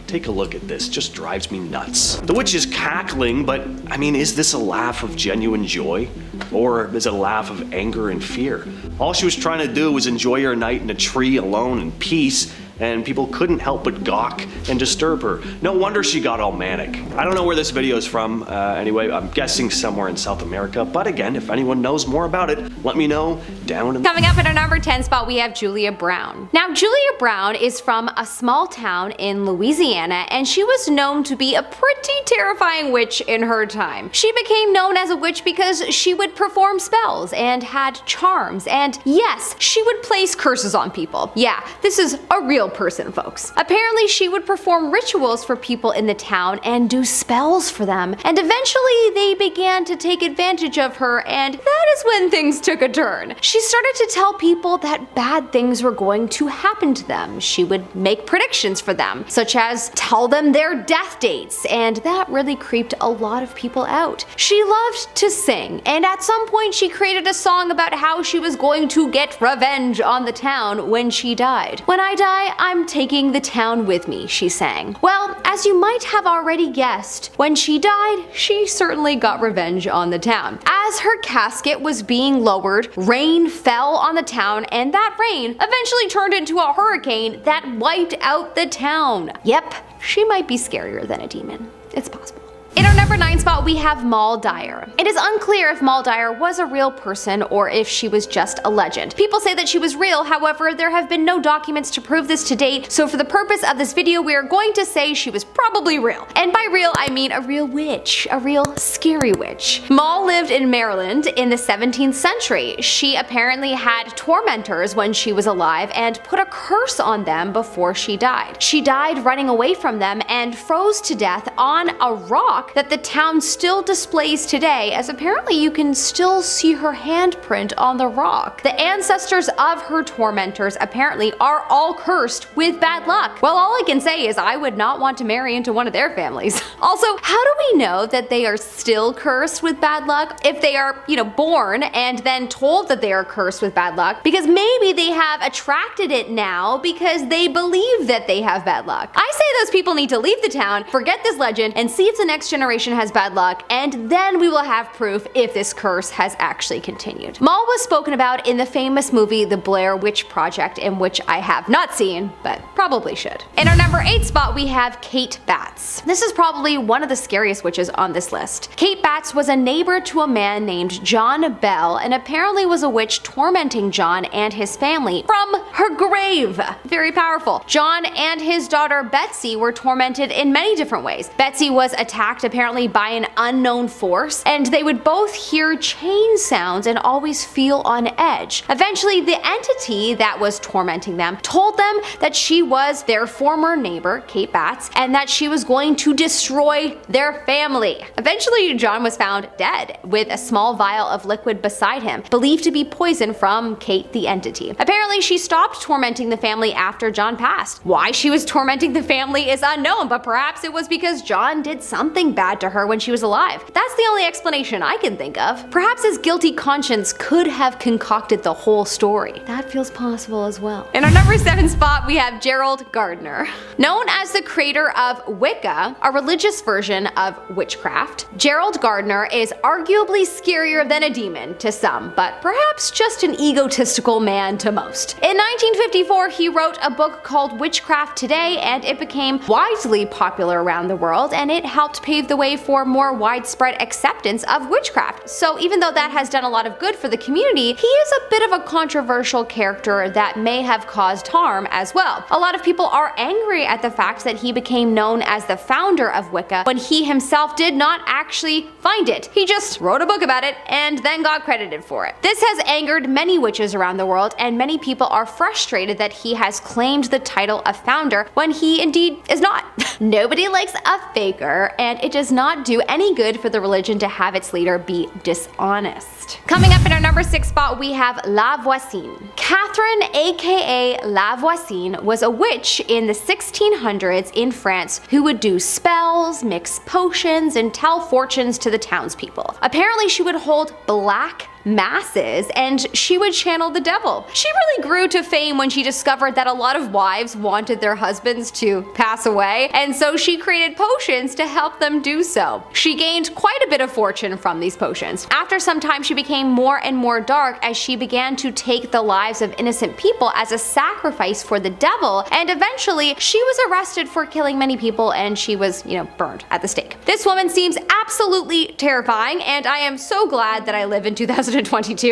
Speaker 3: Take a look at this, just drives me nuts. The witch is cackling, but I mean, is this a laugh of genuine joy? Or is it a laugh of anger and fear? All she was trying to do was enjoy her night in a tree alone in peace, and people couldn't help but gawk and disturb her. No wonder she got all manic. I don't know where this video is from. Anyway, I'm guessing somewhere in South America, but again, if anyone knows more about it, let me know down in the...
Speaker 5: Coming up at our number 10 spot, we have Julia Brown. Now, Julia Brown is from a small town in Louisiana, and she was known to be a pretty terrifying witch in her time. She became known as a witch because she would perform spells and had charms, and yes, she would place curses on people. Yeah, this is a real person, folks. Apparently, she would perform rituals for people in the town and do spells for them, and eventually they began to take advantage of her, and that is when things took a turn. She started to tell people that bad things were going to happen to them. She would make predictions for them, such as tell them their death dates, and that really creeped a lot of people out. She loved to sing, and at some point she created a song about how she was going to get revenge on the town when she died. When I die, I'm taking the town with me, she sang. Well, as you might have already guessed, when she died, she certainly got revenge on the town. As her casket was being lowered, rain fell on the town, and that rain eventually turned into a hurricane that wiped out the town. Yep, she might be scarier than a demon. It's possible. In our number 9 spot, we have Moll Dyer. It is unclear if Moll Dyer was a real person or if she was just a legend. People say that she was real, however, there have been no documents to prove this to date, so for the purpose of this video, we are going to say she was probably real. And by real, I mean a real witch, a real scary witch. Moll lived in Maryland in the 17th century. She apparently had tormentors when she was alive and put a curse on them before she died. She died running away from them and froze to death on a rock that the town still displays today, as apparently you can still see her handprint on the rock. The ancestors of her tormentors apparently are all cursed with bad luck. Well, all I can say is I would not want to marry into one of their families. Also, how do we know that they are still cursed with bad luck if they are, born and then told that they are cursed with bad luck? Because maybe they have attracted it now because they believe that they have bad luck. I say those people need to leave the town, forget this legend, and see if the next generation has bad luck, and then we will have proof if this curse has actually continued. Moll was spoken about in the famous movie The Blair Witch Project, in which I have not seen, but probably should. In our number 8 spot, we have Kate Batts. This is probably one of the scariest witches on this list. Kate Batts was a neighbor to a man named John Bell, and apparently was a witch tormenting John and his family from her grave. Very powerful. John and his daughter Betsy were tormented in many different ways. Betsy was attacked apparently family by an unknown force, and they would both hear chain sounds and always feel on edge. Eventually, the entity that was tormenting them told them that she was their former neighbor, Kate Batts, and that she was going to destroy their family. Eventually, John was found dead with a small vial of liquid beside him, believed to be poison from Kate the entity. Apparently, she stopped tormenting the family after John passed. Why she was tormenting the family is unknown, but perhaps it was because John did something bad to her when she was alive. That's the only explanation I can think of. Perhaps his guilty conscience could have concocted the whole story. That feels possible as well. In our number 7 spot, we have Gerald Gardner. Known as the creator of Wicca, a religious version of witchcraft, Gerald Gardner is arguably scarier than a demon to some, but perhaps just an egotistical man to most. In 1954, he wrote a book called Witchcraft Today, and it became widely popular around the world, and it helped pave the way for more widespread acceptance of witchcraft. So even though that has done a lot of good for the community, he is a bit of a controversial character that may have caused harm as well. A lot of people are angry at the fact that he became known as the founder of Wicca when he himself did not actually find it. He just wrote a book about it and then got credited for it. This has angered many witches around the world, and many people are frustrated that he has claimed the title of founder when he indeed is not. Nobody likes a faker, and it does not do any good for the religion to have its leader be dishonest. Coming up in our number 6 spot, we have La Voisine. Catherine, aka La Voisine, was a witch in the 1600s in France who would do spells, mix potions, and tell fortunes to the townspeople. Apparently, she would hold black masses, and she would channel the devil. She really grew to fame when she discovered that a lot of wives wanted their husbands to pass away, and so she created potions to help them do so. She gained quite a bit of fortune from these potions. After some time, she became more and more dark as she began to take the lives of innocent people as a sacrifice for the devil, and eventually she was arrested for killing many people, and she was, burned at the stake. This woman seems absolutely terrifying, and I am so glad that I live in 2022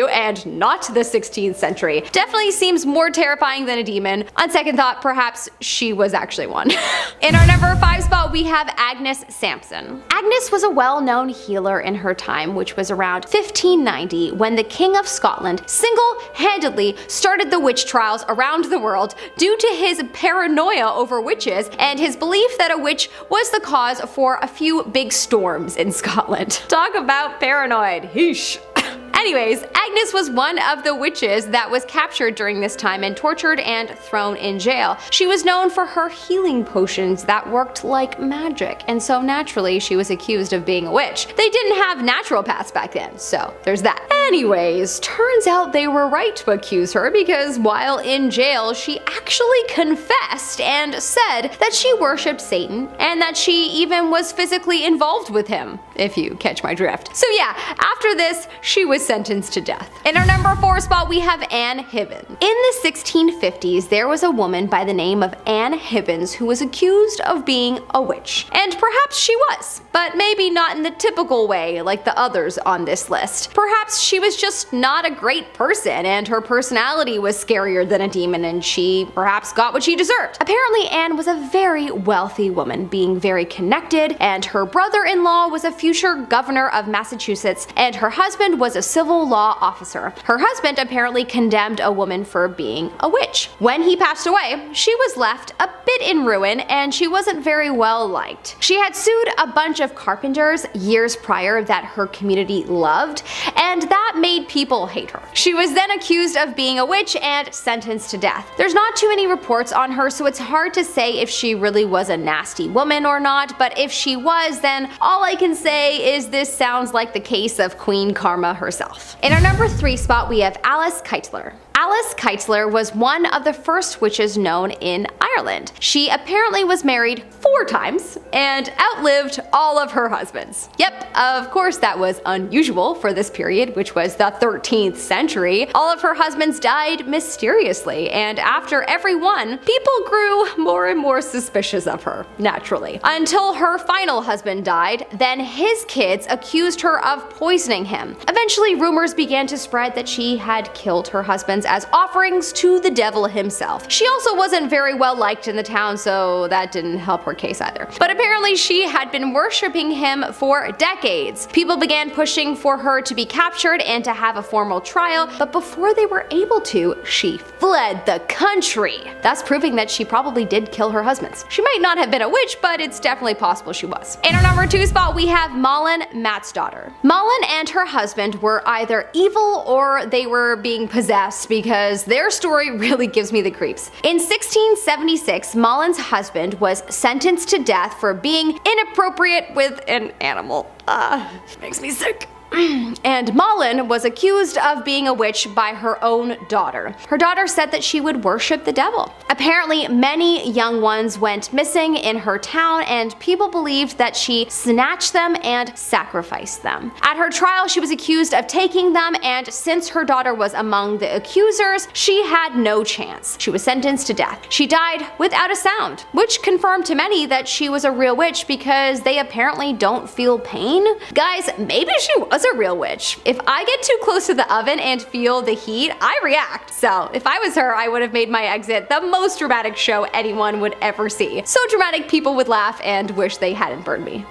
Speaker 5: and not the 16th century. Definitely seems more terrifying than a demon. On second thought, perhaps she was actually one. In our number 5 spot, we have Agnes Samson. Agnes was a well-known healer in her time, which was around 1590, when the King of Scotland single-handedly started the witch trials around the world due to his paranoia over witches and his belief that a witch was the cause for a few big storms in Scotland. Talk about paranoid. Heesh. Anyways, Agnes was one of the witches that was captured during this time and tortured and thrown in jail. She was known for her healing potions that worked like magic, and so naturally she was accused of being a witch. They didn't have naturopaths back then, so there's that. Anyways, turns out they were right to accuse her, because while in jail she actually confessed and said that she worshipped Satan and that she even was physically involved with him, if you catch my drift. So yeah, after this, she was sentenced to death. In our number 4 spot, we have Anne Hibbens. In the 1650s, there was a woman by the name of Anne Hibbens who was accused of being a witch. And perhaps she was, but maybe not in the typical way like the others on this list. Perhaps she was just not a great person, and her personality was scarier than a demon, and she perhaps got what she deserved. Apparently, Anne was a very wealthy woman, being very connected, and her brother-in-law was a future governor of Massachusetts, and her husband was a civil law officer. Her husband apparently condemned a woman for being a witch. When he passed away, she was left a bit in ruin, and she wasn't very well liked. She had sued a bunch of carpenters years prior that her community loved, and that made people hate her. She was then accused of being a witch and sentenced to death. There's not too many reports on her, so it's hard to say if she really was a nasty woman or not, but if she was, then all I can say is this sounds like the case of Queen Karma herself. In our number 3 spot, we have Alice Kitler. Alice Kitler was one of the first witches known in Ireland. She apparently was married 4 times and outlived all of her husbands. Yep, of course that was unusual for this period, which was the 13th century. All of her husbands died mysteriously, and after every one, people grew more and more suspicious of her, naturally. Until her final husband died, then his kids accused her of poisoning him. Eventually, rumors began to spread that she had killed her husband humans as offerings to the devil himself. She also wasn't very well liked in the town, so that didn't help her case either. But apparently she had been worshipping him for decades. People began pushing for her to be captured and to have a formal trial, but before they were able to, she fled the country, thus proving that she probably did kill her husbands. She might not have been a witch, but it's definitely possible she was. In our number 2 spot, we have Molen, Matt's daughter. Molen and her husband were either evil or they were being possessed, because their story really gives me the creeps. In 1676, Molen's husband was sentenced to death for being inappropriate with an animal. Makes me sick. And Molen was accused of being a witch by her own daughter. Her daughter said that she would worship the devil. Apparently, many young ones went missing in her town, and people believed that she snatched them and sacrificed them. At her trial, she was accused of taking them, and since her daughter was among the accusers, she had no chance. She was sentenced to death. She died without a sound, which confirmed to many that she was a real witch because they apparently don't feel pain. Guys, maybe she was a real witch. If I get too close to the oven and feel the heat, I react. So if I was her, I would have made my exit the most dramatic show anyone would ever see. So dramatic people would laugh and wish they hadn't burned me.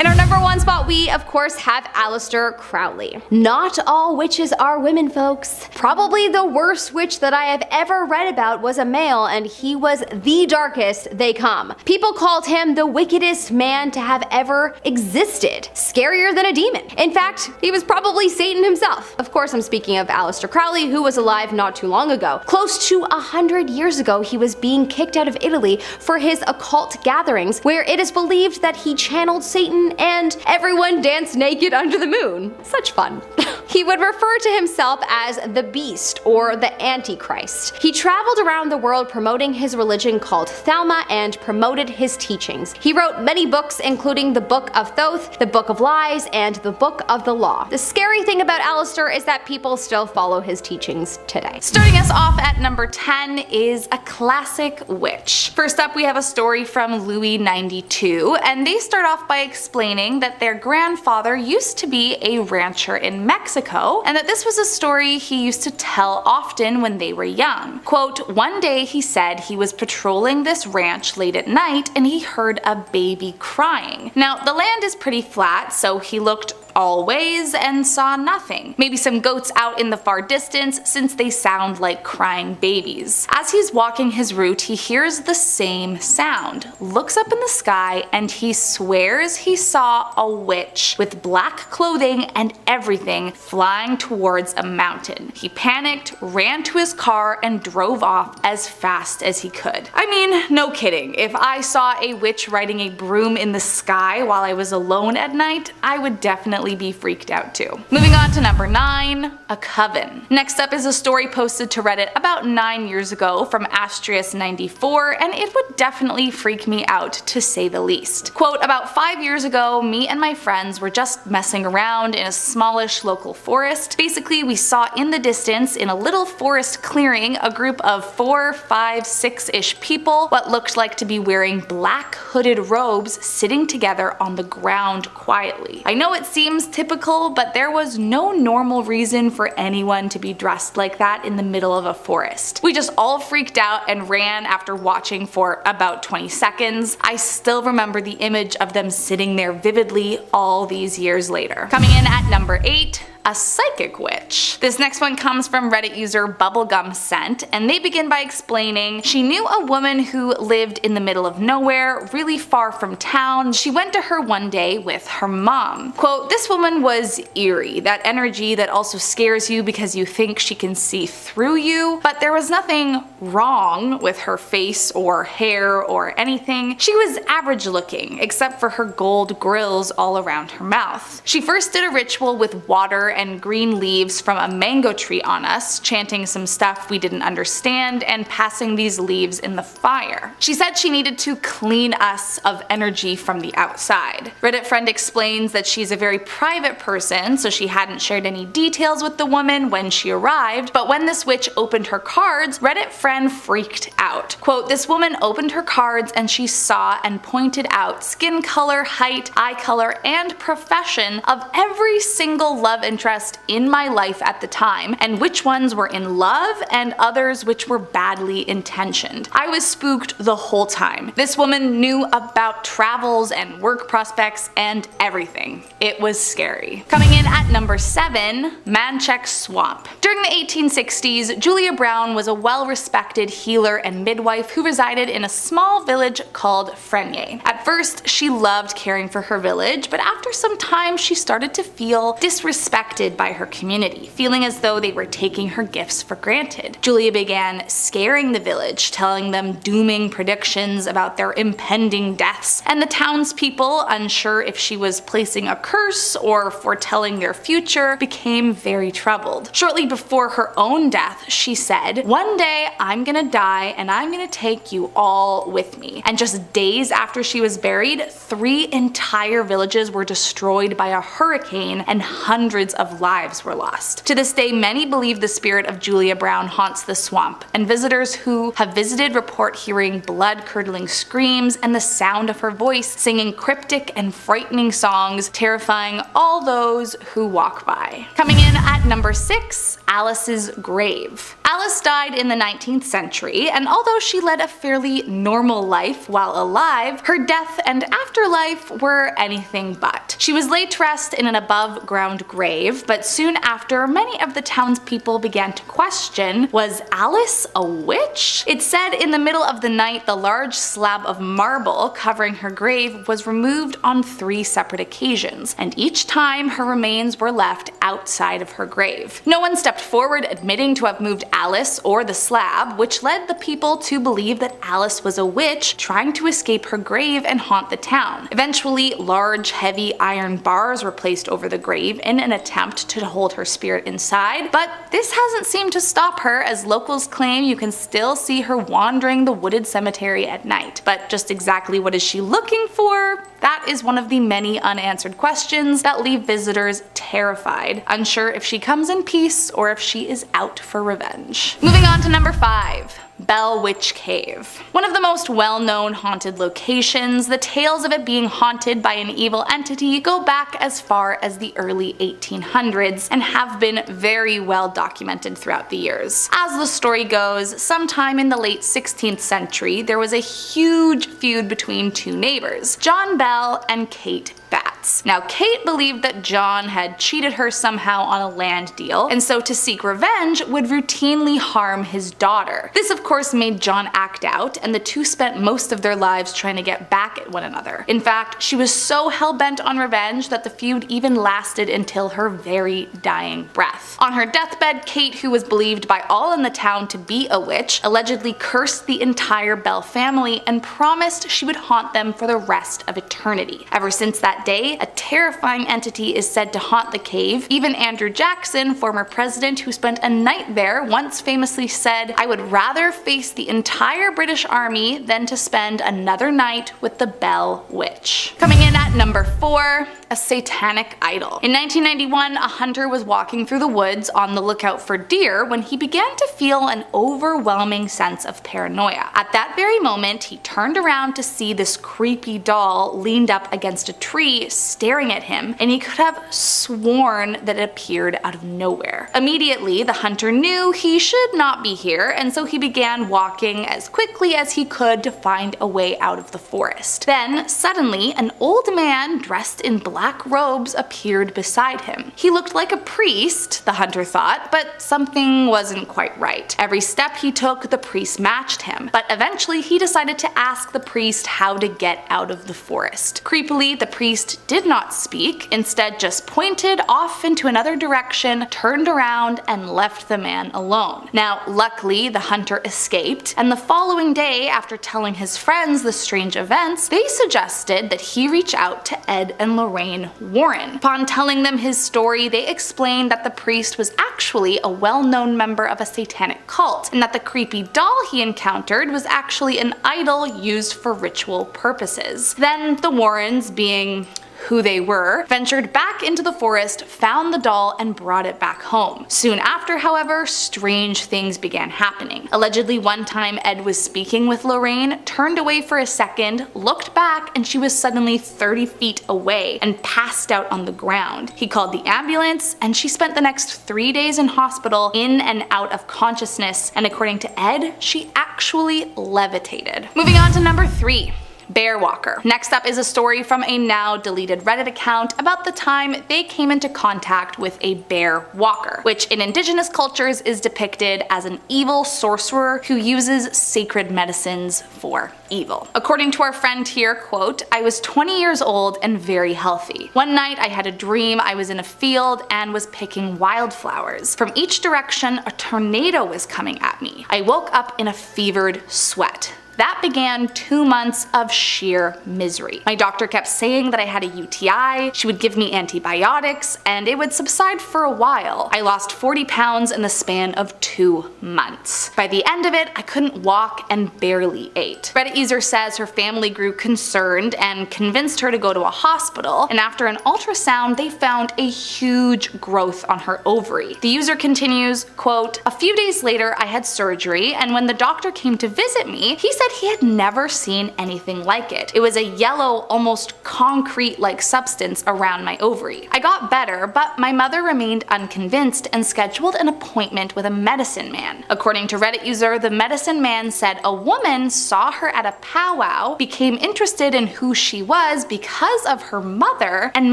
Speaker 5: In our number 1 spot, we of course have Alistair Crowley. Not all witches are women, folks. Probably the worst witch that I have ever read about was a male, and he was the darkest they come. People called him the wickedest man to have ever existed. Scarier than a demon. In fact, he was probably Satan himself. Of course, I'm speaking of Alistair Crowley, who was alive not too long ago. Close to 100 years ago, he was being kicked out of Italy for his occult gatherings, where it is believed that he channeled Satan and everyone danced naked under the moon. Such fun. He would refer to himself as the Beast or the Antichrist. He traveled around the world promoting his religion called Thelma and promoted his teachings. He wrote many books, including the Book of Thoth, the Book of Lies, and the Book of the Law. The scary thing about Alistair is that people still follow his teachings today.
Speaker 6: Starting us off at number 10 is a classic witch. First up, we have a story from Louis 92, and they start off by explaining that their grandfather used to be a rancher in Mexico, and that this was a story he used to tell often when they were young. Quote, one day he said he was patrolling this ranch late at night and he heard a baby crying. Now, the land is pretty flat, so he looked all ways and saw nothing. Maybe some goats out in the far distance, since they sound like crying babies. As he's walking his route, he hears the same sound, looks up in the sky, and he swears he saw a witch with black clothing and everything flying towards a mountain. He panicked, ran to his car, and drove off as fast as he could. I mean, no kidding. If I saw a witch riding a broom in the sky while I was alone at night, I would definitely be freaked out too. Moving on to number 9, a coven. Next up is a story posted to Reddit about 9 years ago from Astrius94, and it would definitely freak me out to say the least. Quote, about 5 years ago, me and my friends were just messing around in a smallish local forest. Basically, we saw in the distance, in a little forest clearing, a group of 4, 5, 6-ish people, what looked like to be wearing black hooded robes, sitting together on the ground quietly. I know it seems typical, but there was no normal reason for anyone to be dressed like that in the middle of a forest. We just all freaked out and ran after watching for about 20 seconds. I still remember the image of them sitting there vividly all these years later. Coming in at number 8, a psychic witch. This next one comes from Reddit user Bubblegum Scent, and they begin by explaining she knew a woman who lived in the middle of nowhere, really far from town. She went to her one day with her mom. Quote, this woman was eerie, that energy that also scares you because you think she can see through you, but there was nothing wrong with her face or hair or anything. She was average looking, except for her gold grills all around her mouth. She first did a ritual with water and green leaves from a mango tree on us, chanting some stuff we didn't understand and passing these leaves in the fire. She said she needed to clean us of energy from the outside. Reddit friend explains that she's a very private person, so she hadn't shared any details with the woman when she arrived, but when this witch opened her cards, Reddit friend friend freaked out. Quote, "This woman opened her cards and she saw and pointed out skin color, height, eye color, and profession of every single love interest in my life at the time, and which ones were in love and others which were badly intentioned. I was spooked the whole time. This woman knew about travels and work prospects and everything. It was scary." Coming in at number 7, Manchek Swamp. During the 1860s, Julia Brown was a well-respected healer and midwife who resided in a small village called Frenye. At first, she loved caring for her village, but after some time she started to feel disrespected by her community, feeling as though they were taking her gifts for granted. Julia began scaring the village, telling them dooming predictions about their impending deaths, and the townspeople, unsure if she was placing a curse or foretelling their future, became very troubled. Shortly before her own death, she said, "One day I'm gonna die and I'm gonna take you all with me." And just days after she was buried, 3 entire villages were destroyed by a hurricane and hundreds of lives were lost. To this day, many believe the spirit of Julia Brown haunts the swamp, and visitors who have visited report hearing blood-curdling screams and the sound of her voice singing cryptic and frightening songs, terrifying all those who walk by. Coming in at number 6, Alice's grave. Alice died in the 19th century, and although she led a fairly normal life while alive, her death and afterlife were anything but. She was laid to rest in an above-ground grave, but soon after, many of the townspeople began to question, was Alice a witch? It's said in the middle of the night, the large slab of marble covering her grave was removed on 3 separate occasions, and each time her remains were left outside of her grave. No one stepped forward admitting to have moved Alice or the slab, which led the people to believe that Alice was a witch trying to escape her grave and haunt the town. Eventually, large, heavy iron bars were placed over the grave in an attempt to hold her spirit inside, but this hasn't seemed to stop her, as locals claim you can still see her wandering the wooded cemetery at night. But just exactly what is she looking for? That is one of the many unanswered questions that leave visitors terrified, unsure if she comes in peace or if she is out for revenge. Moving on to number 5. Bell Witch Cave. One of the most well-known haunted locations, the tales of it being haunted by an evil entity go back as far as the early 1800s and have been very well documented throughout the years. As the story goes, sometime in the late 16th century, there was a huge feud between 2 neighbors, John Bell and Kate Batts. Now, Kate believed that John had cheated her somehow on a land deal, and so to seek revenge would routinely harm his daughter. This of course made John act out, and the 2 spent most of their lives trying to get back at one another. In fact, she was so hell-bent on revenge that the feud even lasted until her very dying breath. On her deathbed, Kate, who was believed by all in the town to be a witch, allegedly cursed the entire Bell family and promised she would haunt them for the rest of eternity. Ever since that day, a terrifying entity is said to haunt the cave. Even Andrew Jackson, former president who spent a night there, once famously said, "I would rather face the entire British Army than to spend another night with the Bell Witch." Coming in at number 4, a Satanic Idol. In 1991, a hunter was walking through the woods on the lookout for deer when he began to feel an overwhelming sense of paranoia. At that very moment, he turned around to see this creepy doll leaned up against a tree staring at him, and he could have sworn that it appeared out of nowhere. Immediately, the hunter knew he should not be here, and so he began walking as quickly as he could to find a way out of the forest. Then, suddenly, an old man dressed in black robes appeared beside him. He looked like a priest, the hunter thought, but something wasn't quite right. Every step he took, the priest matched him, but eventually he decided to ask the priest how to get out of the forest. Creepily, the priest did not speak, instead just pointed off into another direction, turned around, and left the man alone. Now, luckily, the hunter escaped, and the following day, after telling his friends the strange events, they suggested that he reach out to Ed and Lorraine Warren. Upon telling them his story, they explained that the priest was actually a well-known member of a satanic cult, and that the creepy doll he encountered was actually an idol used for ritual purposes. Then the Warrens, being who they were, ventured back into the forest, found the doll, and brought it back home. Soon after, however, strange things began happening. Allegedly, one time Ed was speaking with Lorraine, turned away for a second, looked back, and she was suddenly 30 feet away and passed out on the ground. He called the ambulance, and she spent the next 3 days in hospital, in and out of consciousness, and according to Ed, she actually levitated. Moving on to number 3. Bear Walker. Next up is a story from a now deleted Reddit account about the time they came into contact with a bear walker, which in indigenous cultures is depicted as an evil sorcerer who uses sacred medicines for evil. According to our friend here, quote, "I was 20 years old and very healthy. One night I had a dream I was in a field and was picking wildflowers. From each direction a tornado was coming at me. I woke up in a fevered sweat. That began 2 months of sheer misery. My doctor kept saying that I had a UTI, she would give me antibiotics, and it would subside for a while. I lost 40 pounds in the span of 2 months. By the end of it, I couldn't walk and barely ate." Reddit user says her family grew concerned and convinced her to go to a hospital, and after an ultrasound, they found a huge growth on her ovary. The user continues, quote, "A few days later, I had surgery, and when the doctor came to visit me, he said he had never seen anything like it. It was a yellow, almost concrete-like substance around my ovary. I got better, but my mother remained unconvinced and scheduled an appointment with a medicine man. According to Reddit user, the medicine man said a woman saw her at a powwow, became interested in who she was because of her mother, and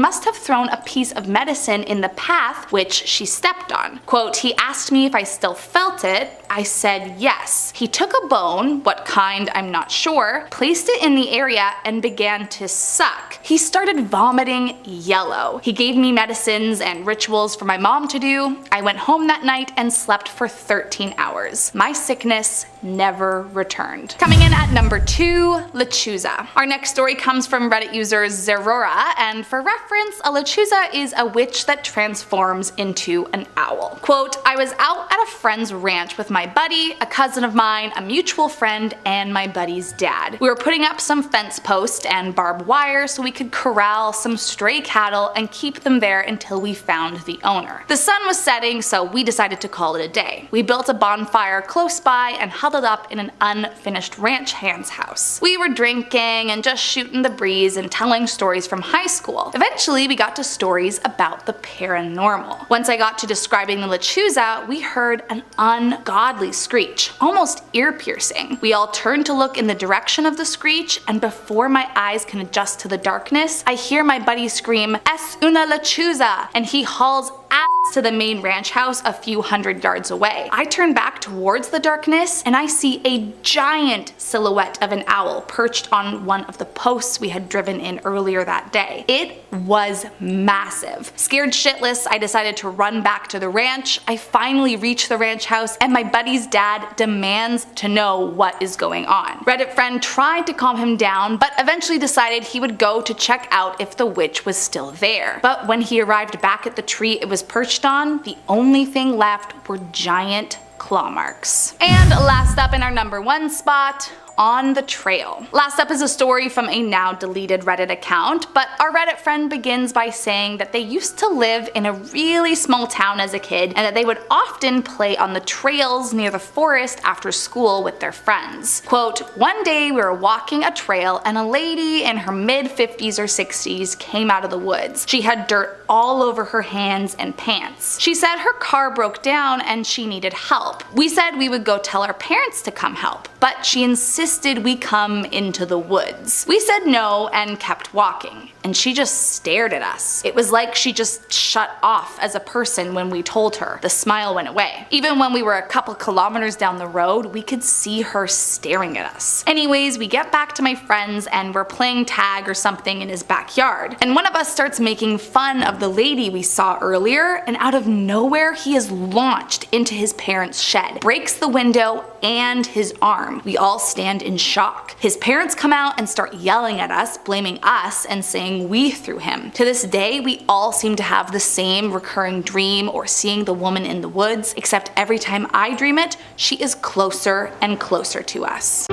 Speaker 6: must have thrown a piece of medicine in the path which she stepped on. Quote, he asked me if I still felt it. I said yes. He took a bone, what kind I'm not sure, placed it in the area and began to suck. He started vomiting yellow. He gave me medicines and rituals for my mom to do. I went home that night and slept for 13 hours. My sickness never returned." Coming in at number 2, Lechuza. Our next story comes from Reddit user Zerora, and for reference, a Lechuza is a witch that transforms into an owl. Quote, "I was out at a friend's ranch with my buddy, a cousin of mine, a mutual friend, and my buddy's dad. We were putting up some fence posts and barbed wire so we could corral some stray cattle and keep them there until we found the owner. The sun was setting, so we decided to call it a day. We built a bonfire close by and huddled up in an unfinished ranch hand's house. We were drinking and just shooting the breeze and telling stories from high school. Eventually we got to stories about the paranormal. Once I got to describing the Lechuza, we heard an ungodly screech, almost ear-piercing. We all turned to look in the direction of the screech, and before my eyes can adjust to the darkness, I hear my buddy scream, 'Es una Lechuza,' and he hauls ass to the main ranch house a few hundred yards away. I turn back towards the darkness and I see a giant silhouette of an owl perched on one of the posts we had driven in earlier that day. It was massive. Scared shitless, I decided to run back to the ranch. I finally reach the ranch house and my buddy's dad demands to know what is going on. Reddit friend tried to calm him down, but eventually decided he would go to check out if the witch was still there. But when he arrived back at the tree it was perched on, the only thing left were giant claw marks. And last up in our number 1 spot, On the Trail. Last up is a story from a now deleted Reddit account, but our Reddit friend begins by saying that they used to live in a really small town as a kid and that they would often play on the trails near the forest after school with their friends. Quote, "One day we were walking a trail and a lady in her mid-50s or 60s came out of the woods. She had dirt all over her hands and pants. She said her car broke down and she needed help. We said we would go tell our parents to come help, but she insisted we come into the woods. We said no and kept walking, and she just stared at us. It was like she just shut off as a person when we told her. The smile went away. Even when we were a couple kilometers down the road, we could see her staring at us. Anyways, we get back to my friends and we're playing tag or something in his backyard, and one of us starts making fun of the lady we saw earlier, and out of nowhere he is launched into his parents' shed, breaks the window and his arm. We all stand in shock. His parents come out and start yelling at us, blaming us and saying we threw him. To this day, we all seem to have the same recurring dream or seeing the woman in the woods, except every time I dream it, she is closer and closer to us."